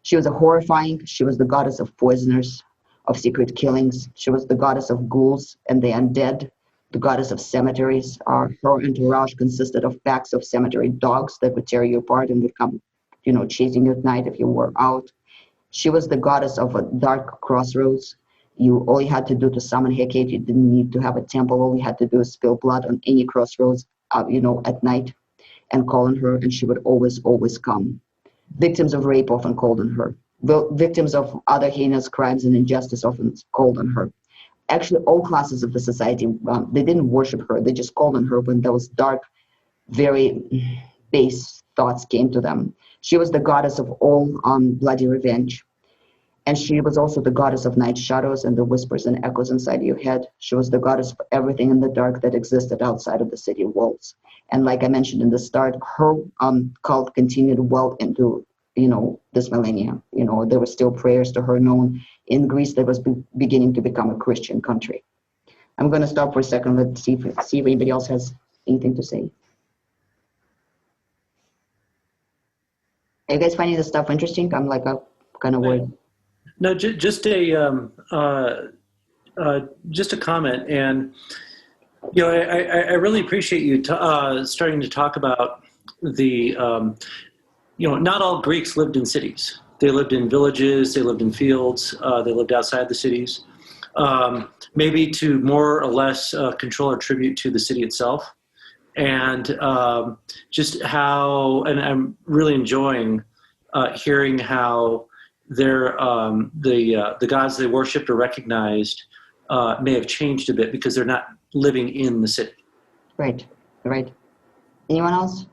She was she was the goddess of poisoners, of secret killings. She was the goddess of ghouls and the undead, the goddess of cemeteries. Her entourage consisted of packs of cemetery dogs that would tear you apart and would come, chasing you at night if you were out. She was the goddess of a dark crossroads. All you had to do to summon Hecate, you didn't need to have a temple. All you had to do is spill blood on any crossroads, at night, and call on her, and she would always, always come. Victims of rape often called on her. Victims of other heinous crimes and injustice often called on her. Actually, all classes of the society, they didn't worship her. They just called on her when those dark, very base thoughts came to them. She was the goddess of all bloody revenge. And she was also the goddess of night shadows and the whispers and echoes inside your head. She was the goddess of everything in the dark that existed outside of the city walls. And like I mentioned in the start, her cult continued well into, this millennia. There were still prayers to her known in Greece that was beginning to become a Christian country. I'm going to stop for a second. Let's see if anybody else has anything to say. Are you guys finding this stuff interesting? I'm like kind of worried. No, just a comment, and I really appreciate you starting to talk about the not all Greeks lived in cities. They lived in villages, they lived in fields, they lived outside the cities, maybe to more or less control or tribute to the city itself, and just how, and I'm really enjoying hearing how the gods they worshipped or recognized may have changed a bit because they're not living in the city. Right. Anyone else?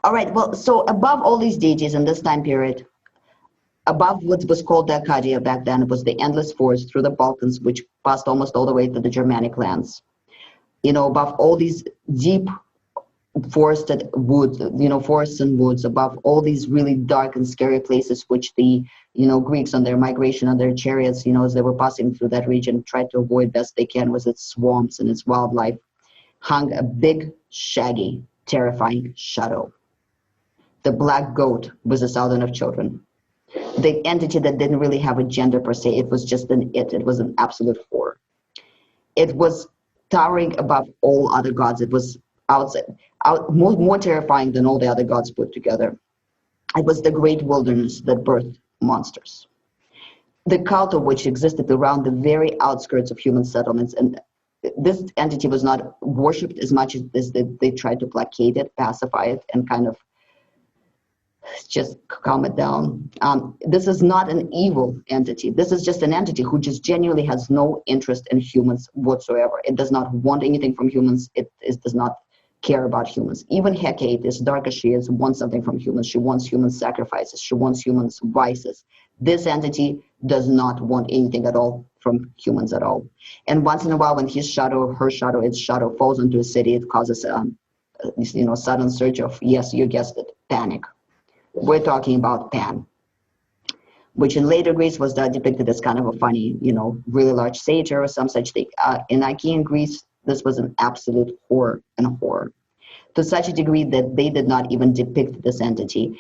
All right. Well, so above all these deities in this time period, above what was called the Arcadia back then, it was the endless forest through the Balkans, which passed almost all the way to the Germanic lands. Above all these deep forested woods, forests and woods, above all these really dark and scary places, which the, Greeks on their migration on their chariots, as they were passing through that region, tried to avoid best they can with its swamps and its wildlife, hung a big, shaggy, terrifying shadow. The black goat was the Southern of children. The entity that didn't really have a gender per se, it was just it was an absolute horror. It was towering above all other gods. It was more terrifying than all the other gods put together. It was the great wilderness that birthed monsters. The cult of which existed around the very outskirts of human settlements, and this entity was not worshipped as much as they tried to placate it, pacify it, and kind of just calm it down. This is not an evil entity. This is just an entity who just genuinely has no interest in humans whatsoever. It does not want anything from humans. It does not care about humans. Even Hecate, as dark as she is, wants something from humans. She wants human sacrifices. She wants humans' vices. This entity does not want anything at all from humans at all. And once in a while, when its shadow falls into a city, it causes sudden surge of, yes, you guessed it, panic. We're talking about Pan, which in later Greece was depicted as kind of a funny, really large satyr or some such thing. In Achaean Greece, this was an absolute horror and a horror, to such a degree that they did not even depict this entity.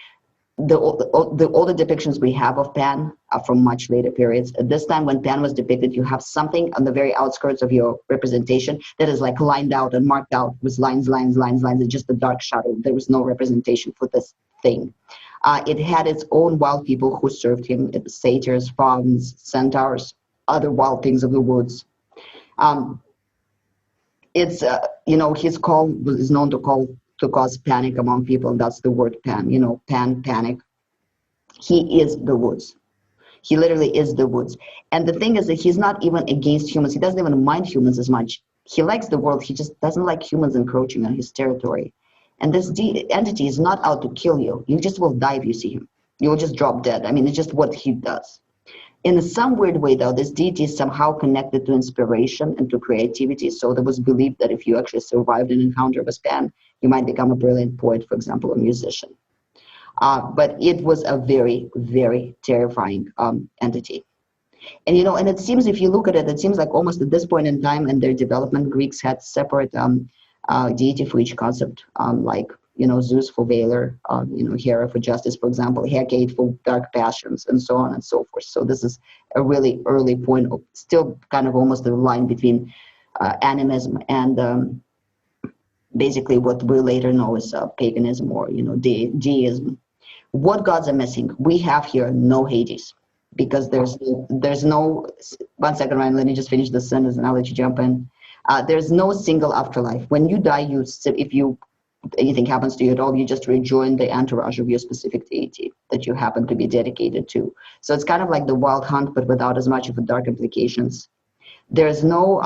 All the depictions we have of Pan are from much later periods. At this time when Pan was depicted, you have something on the very outskirts of your representation that is like lined out and marked out with lines. It's just a dark shadow. There was no representation for this thing. It had its own wild people who served him. It was satyrs, fauns, centaurs, other wild things of the woods. His call is known to cause panic among people, and that's the word Pan. Pan, panic. He is the woods. He literally is the woods. And the thing is that he's not even against humans. He doesn't even mind humans as much. He likes the world. He just doesn't like humans encroaching on his territory. And this entity is not out to kill you. You just will die if you see him. You will just drop dead. I mean, it's just what he does. In some weird way, though, this deity is somehow connected to inspiration and to creativity. So there was belief that if you actually survived an encounter with Pan, you might become a brilliant poet, for example, a musician. But it was a very, very terrifying entity. And, and it seems, if you look at it, it seems like almost at this point in time in their development, Greeks had separate deity for each concept, like, Zeus for valor, Hera for justice, for example, Hecate for dark passions, and so on and so forth. So this is a really early point of still kind of almost the line between animism and basically what we later know as paganism or, deism. What gods are missing? We have here no Hades. because there's no, one second, Ryan, let me just finish the sentence and I'll let you jump in. There's no single afterlife. When you die, if anything happens to you at all, you just rejoin the entourage of your specific deity that you happen to be dedicated to. So it's kind of like the Wild Hunt, but without as much of the dark implications. There's no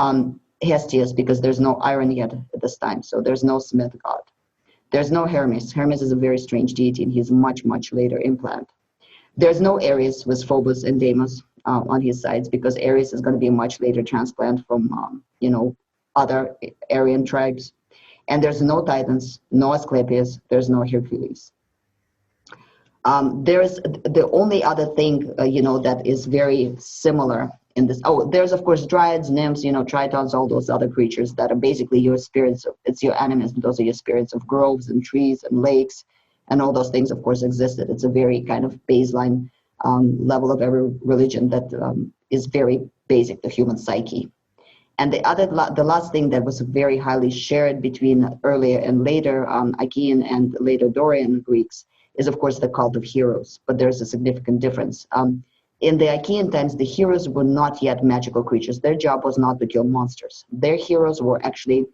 Hestius, because there's no iron yet at this time, so there's no smith god. There's no Hermes. Hermes is a very strange deity, and he's much, much later implant. There's no Ares with Phobos and Deimos on his sides, because Ares is going to be a much later transplant from, other Aryan tribes. And there's no Titans, no Asclepius, there's no Hercules. There's the only other thing, that is very similar in this. Oh, there's, of course, dryads, nymphs, tritons, all those other creatures that are basically your spirits. It's your animism. Those are your spirits of groves and trees and lakes, and all those things, of course, existed. It's a very kind of baseline level of every religion that is very basic to human psyche. And the last thing that was very highly shared between earlier and later Achaean and later Dorian Greeks is, of course, the cult of heroes. But there's a significant difference. In the Achaean times, the heroes were not yet magical creatures. Their job was not to kill monsters. Their heroes were actually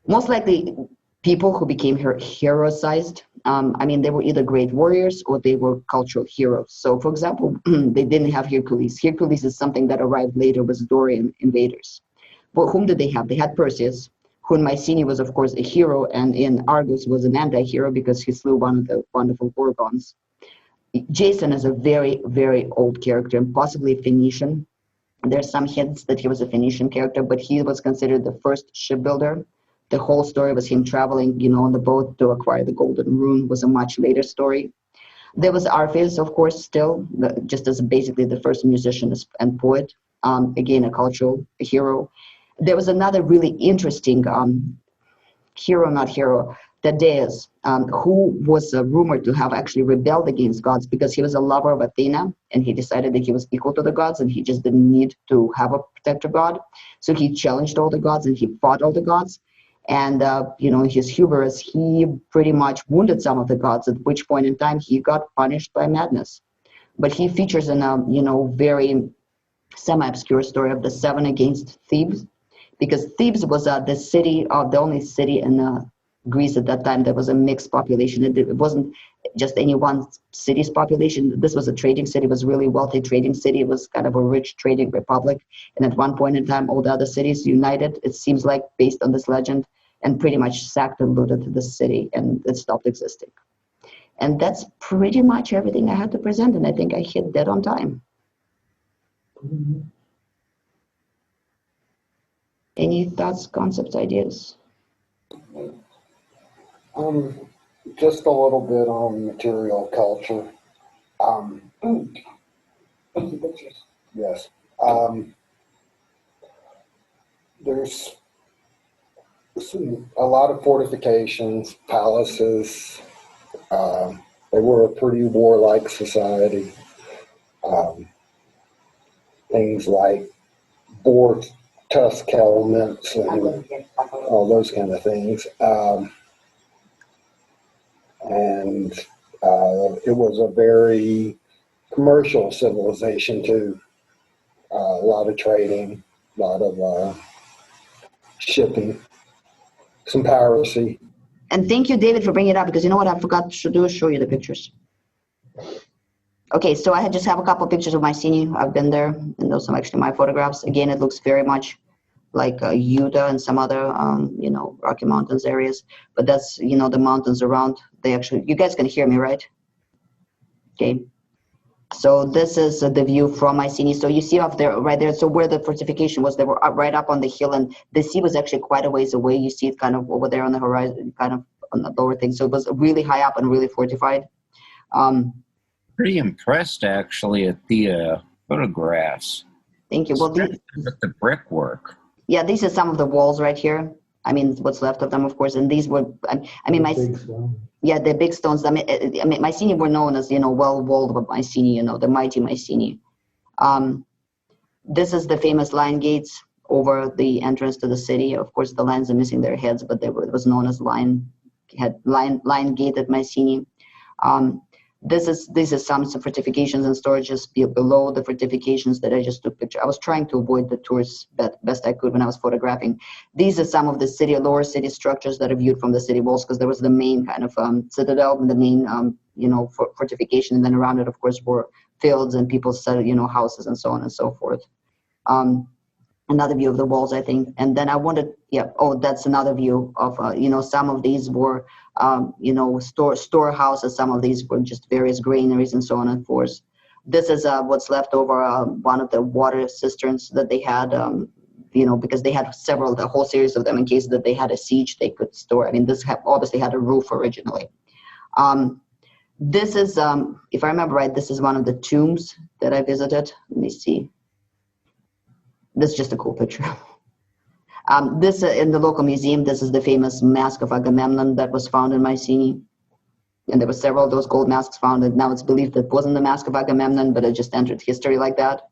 most likely people who became hero-sized. They were either great warriors or they were cultural heroes. So, for example, they didn't have Hercules. Hercules is something that arrived later with Dorian invaders. But whom did they have? They had Perseus, who in Mycenaean was, of course, a hero, and in Argos was an anti-hero because he slew one of the wonderful Gorgons. Jason is a very, very old character, and possibly Phoenician. There's some hints that he was a Phoenician character, but he was considered the first shipbuilder. The whole story was him traveling, on the boat to acquire the golden rune, was a much later story. There was Arthemus, of course, still, just as basically the first musician and poet, again, a cultural hero. There was another really interesting Thaddeus, who was rumored to have actually rebelled against gods because he was a lover of Athena, and he decided that he was equal to the gods and he just didn't need to have a protector god. So he challenged all the gods and he fought all the gods. And, his hubris, he pretty much wounded some of the gods, at which point in time he got punished by madness. But he features in a, very semi-obscure story of the 7 against Thebes, because Thebes was the only city in Greece at that time that was a mixed population. It wasn't just any one city's population. This was a trading city. It was a really wealthy trading city. It was kind of a rich trading republic. And at one point in time, all the other cities united, it seems like, based on this legend, and pretty much sacked and looted the city, and it stopped existing. And that's pretty much everything I had to present, and I think I hit dead on time. Any thoughts, concepts, ideas? Just a little bit on material culture. Yes. There's a lot of fortifications, palaces. They were a pretty warlike society. Things like boar tusk helmets and all those kind of things. It was a very commercial civilization too. A lot of trading, a lot of shipping, some piracy. And thank you, David, for bringing it up, because you know what I forgot to do is show you the pictures. Okay, so I just have a couple of pictures of Mycenaean. I've been there, and those are actually my photographs. Again, it looks very much like Utah and some other, Rocky Mountains areas. But that's, the mountains around. You guys can hear me, right? Okay. So this is the view from Mycenaean. So you see up there, right there. So where the fortification was, they were right up on the hill, and the sea was actually quite a ways away. You see it kind of over there on the horizon, kind of on the lower thing. So it was really high up and really fortified. Pretty impressed, actually, at the photographs. Thank you. Well, the brickwork. Yeah, these are some of the walls right here. I mean, what's left of them, of course. And these were, the big stones. Mycenaean were known as, well-walled of Mycenaean, the mighty Mycenaean. This is the famous lion gates over the entrance to the city. Of course, the lions are missing their heads, but it was known as lion gate at Mycenaean. These are some fortifications and storages below the fortifications that I just took picture. I was trying to avoid the tours best I could when I was photographing. These are some of the lower city structures that are viewed from the city walls, because there was the main kind of citadel and the main fortification, and then around it, of course, were fields and people's houses and so on and so forth. Another view of the walls, I think. And then I wanted, that's another view of, some of these were, storehouses. Some of these were just various granaries and so on and forth. This is what's left over one of the water cisterns that they had, because they had the whole series of them in case that they had a siege they could store. I mean, this obviously had a roof originally. This is, if I remember right, this is one of the tombs that I visited. Let me see. This is just a cool picture. This in the local museum, this is the famous mask of Agamemnon that was found in Mycenaean. And there were several of those gold masks found, and now it's believed that it wasn't the mask of Agamemnon, but it just entered history like that.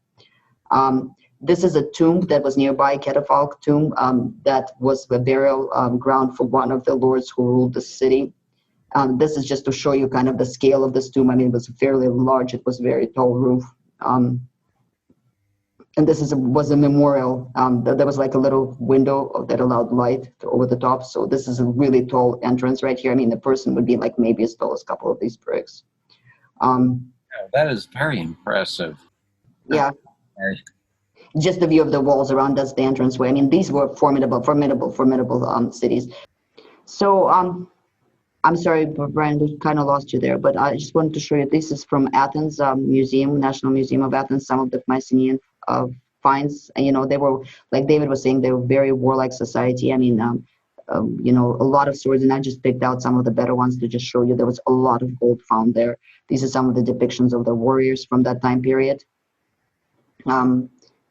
This is a tomb that was nearby, a catafalque tomb, that was the burial ground for one of the lords who ruled the city. This is just to show you kind of the scale of this tomb. I mean, it was fairly large. It was very tall roof. And this was a memorial. There was like a little window that allowed light over the top. So this is a really tall entrance right here. I mean, the person would be like maybe as tall as a couple of these bricks. That is very impressive. Yeah. Just the view of the walls around, that's the entranceway. I mean, these were formidable cities. So I'm sorry, Brian, we kind of lost you there, but I just wanted to show you, this is from Athens Museum, National Museum of Athens, some of the Mycenaean finds. And, they were, like David was saying, they were very warlike society. I mean, a lot of swords, and I just picked out some of the better ones to just show you. There was a lot of gold found there. These are some of the depictions of the warriors from that time period.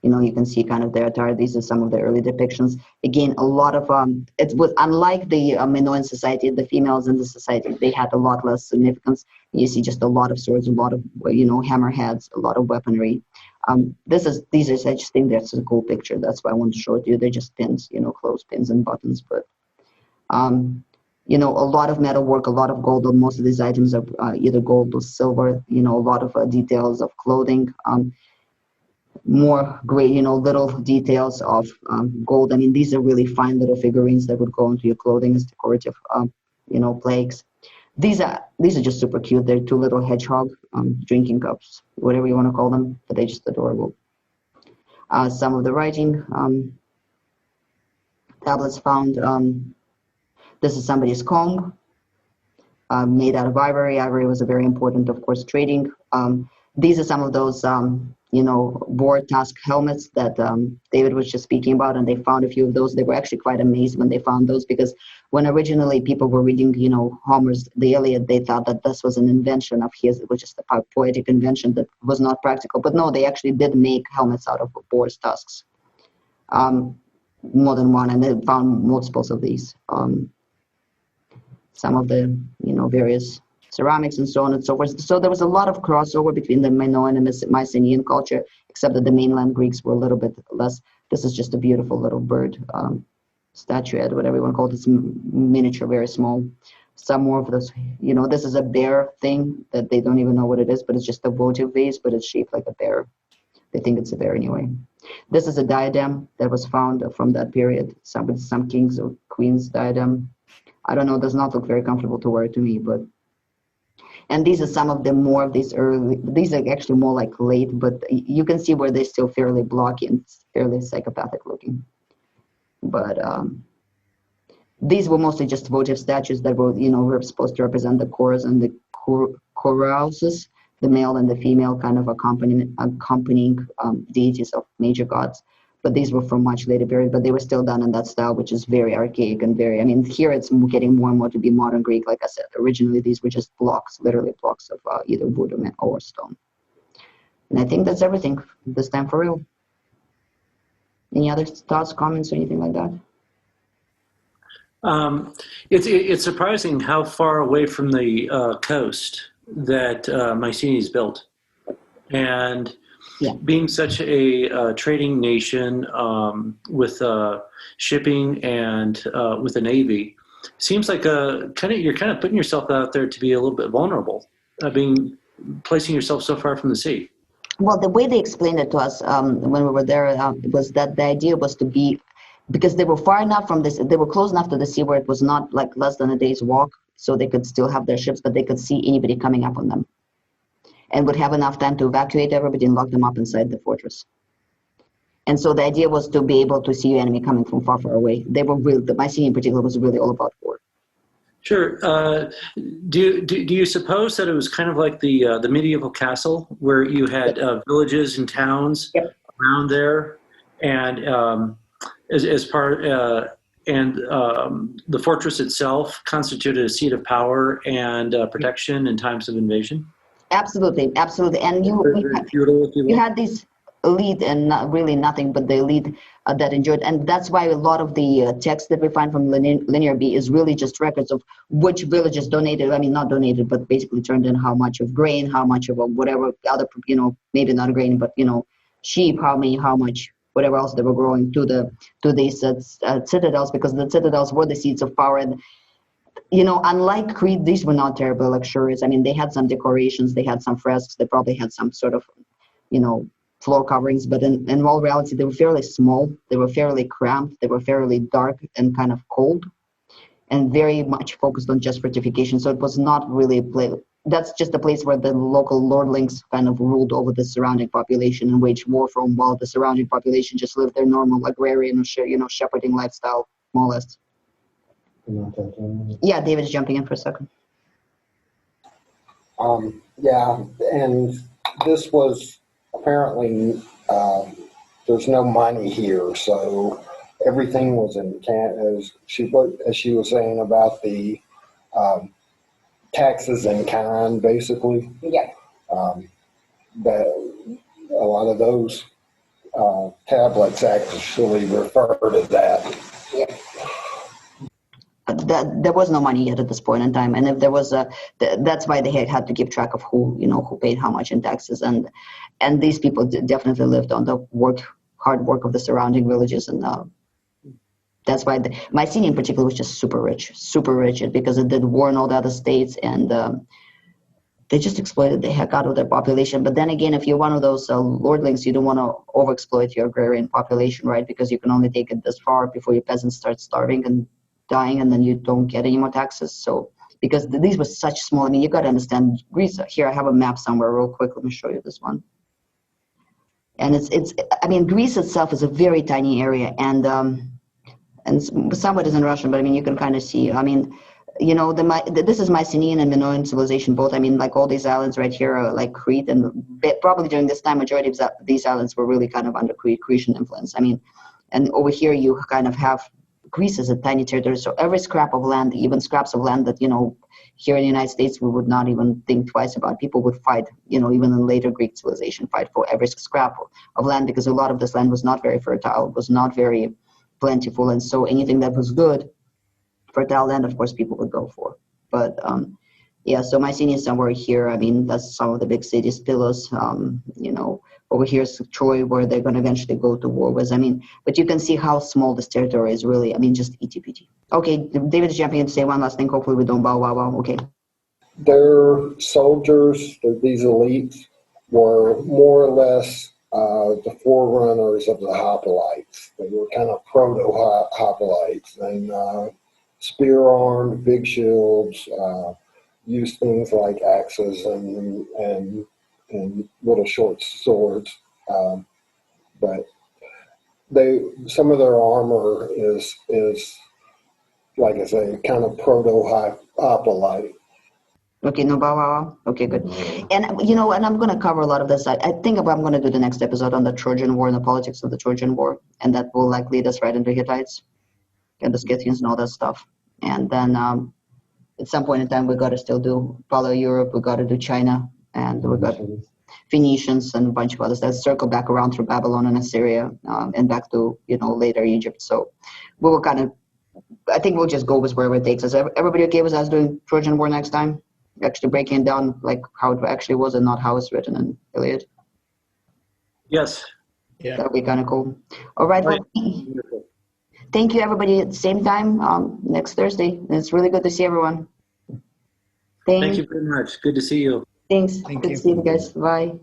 You can see kind of their attire. These are some of the early depictions. Again, a lot of, it was unlike the Minoan society, the females in the society, they had a lot less significance. You see just a lot of swords, a lot of, hammerheads, a lot of weaponry. These are, I just think that's a cool picture. That's why I want to show it to you. They're just pins, clothespins and buttons, but, a lot of metalwork, a lot of gold. Most of these items are either gold or silver, a lot of details of clothing. More great, little details of gold. I mean, these are really fine little figurines that would go into your clothing as decorative, plaques. These are just super cute. They're two little hedgehog drinking cups, whatever you want to call them, but they're just adorable. Some of the writing tablets found. This is somebody's comb made out of ivory. Ivory was a very important, of course, trading. These are some of those boar tusk helmets that David was just speaking about, and they found a few of those. They were actually quite amazed when they found those, because when originally people were reading, Homer's The Iliad, they thought that this was an invention of his. It was just a poetic invention that was not practical. But no, they actually did make helmets out of boar's tusks, more than one, and they found multiples of these. Some of the, various ceramics and so on and so forth. So there was a lot of crossover between the Minoan and Mycenaean culture, except that the mainland Greeks were a little bit less. This is just a beautiful little bird statuette, whatever you want to call it. It's miniature, very small. Some more of those, this is a bear thing that they don't even know what it is, but it's just a votive vase, but it's shaped like a bear. They think it's a bear anyway. This is a diadem that was found from that period. Some king's or queen's diadem. I don't know, does not look very comfortable to wear to me, but. And these are some of the more of these early, these are actually more like late, but you can see where they're still fairly blocky and fairly psychopathic looking. But these were mostly just votive statues that were, were supposed to represent the chorus and the choruses, the male and the female kind of accompanying deities of major gods. But these were from much later period, but they were still done in that style, which is very archaic and very, here it's getting more and more to be modern Greek. Like I said, originally these were just blocks, literally blocks of either wood or stone. And I think that's everything this time for real. Any other thoughts, comments, or anything like that? It's surprising how far away from the coast that Mycenaean is built. And being such a trading nation with shipping and with a navy, seems like you're kind of putting yourself out there to be a little bit vulnerable. placing yourself so far from the sea? Well, the way they explained it to us when we were there was that the idea was to be, because they were far enough from this, they were close enough to the sea where it was not like less than a day's walk, so they could still have their ships, but they could see anybody coming up on them, and would have enough time to evacuate everybody and lock them up inside the fortress. And so the idea was to be able to see your enemy coming from far, far away. They were really, the Mycenaean in particular was really all about war. Sure. Do you suppose that it was kind of like the medieval castle where you had villages and towns around there, and as part the fortress itself constituted a seat of power and protection in times of invasion? Absolutely, absolutely. And you had these elite and not really nothing but the elite that enjoyed, and that's why a lot of the text that we find from Linear B is really just records of which villages donated, I mean not donated, but basically turned in how much of grain, how much of whatever other, maybe not grain, but sheep, how much, whatever else they were growing to these citadels, because the citadels were the seats of power. And unlike Crete, these were not terribly luxurious. I mean, they had some decorations, they had some fresks, they probably had some sort of floor coverings, but in all reality, they were fairly small, they were fairly cramped, they were fairly dark and kind of cold, and very much focused on just fortification. So it was not really a place, that's just a place where the local lordlings kind of ruled over the surrounding population and waged war from, while the surrounding population just lived their normal agrarian, shepherding lifestyle, more or less. Yeah, David's jumping in for a second. Yeah, and this was apparently, there's no money here, so everything was in as she was saying about the taxes in kind, basically. Yeah. That a lot of those tablets actually refer to that. Yeah. There was no money yet at this point in time, and if there was that's why they had to keep track of who paid how much in taxes, and these people definitely lived on the hard work of the surrounding villages, and that's why the Mycenaean in particular was just super rich, because it did war in all the other states, and they just exploited the heck out of their population. But then again, if you're one of those lordlings, you don't want to overexploit your agrarian population, right? Because you can only take it this far before your peasants start starving and dying, and then you don't get any more taxes. So because these were such small, I mean, you got to understand Greece. Here I have a map somewhere real quick, let me show you this one. And it's I mean, Greece itself is a very tiny area, and some of it is in Russian, but I mean, you can kind of see, I mean, this is Mycenaean and Minoan civilization both. I mean, like all these islands right here are like Crete, and probably during this time majority of these islands were really kind of under Cretan influence. I mean, and over here you kind of have Greece is a tiny territory, so every scrap of land, even scraps of land that, here in the United States we would not even think twice about. People would fight, even in later Greek civilization, fight for every scrap of land, because a lot of this land was not very fertile, was not very plentiful, and so anything that was good, fertile land, of course, people would go for. But yeah, so Mycenaean is somewhere here. I mean, that's some of the big cities, Pylos, over here is Troy, where they're going to eventually go to war with. I mean, but you can see how small this territory is really. I mean, just itty-bitty. Okay, David's jumping in to say one last thing. Hopefully we don't bow. Okay. Their soldiers, these elites, were more or less the forerunners of the hoplites. They were kind of proto-hoplites, and spear-armed, big shields, used things like axes and little short swords, but some of their armor is like I say, kind of proto-hoplite. Okay, no bow wow. Okay, good. And and I'm going to cover a lot of this. I think I'm going to do the next episode on the Trojan War and the politics of the Trojan War, and that will lead us right into Hittites and the Scythians and all that stuff. And then at some point in time, we got to still do Paleo-Europe, we got to do China, and we got Phoenicians and a bunch of others that circle back around through Babylon and Assyria and back to, later Egypt. So we will I think we'll just go with wherever it takes us. Everybody okay with us doing Trojan War next time? Actually breaking it down like how it actually was and not how it's written in Iliad? Yes. Yeah. That would be kind of cool. All right. Well, thank you, everybody, at the same time next Thursday. It's really good to see everyone. Thank you very much. Good to see you. Thanks. Thank Good you. to see you guys. Bye.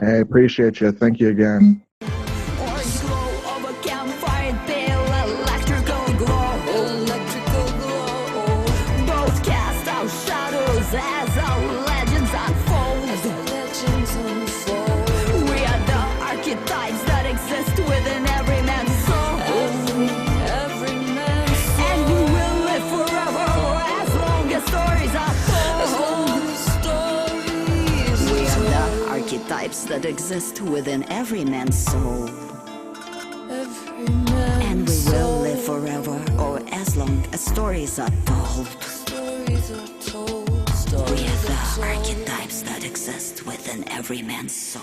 I appreciate you. Thank you again. Orange glow of a campfire, pale electrical glow. Both cast out shadows as our legends unfold. We are the archetypes that exist within every man's soul. And we will live forever as long as stories are told. We are the archetypes that exist within every man's soul. And we will live forever, or as long as stories are told. We are the archetypes that exist within every man's soul.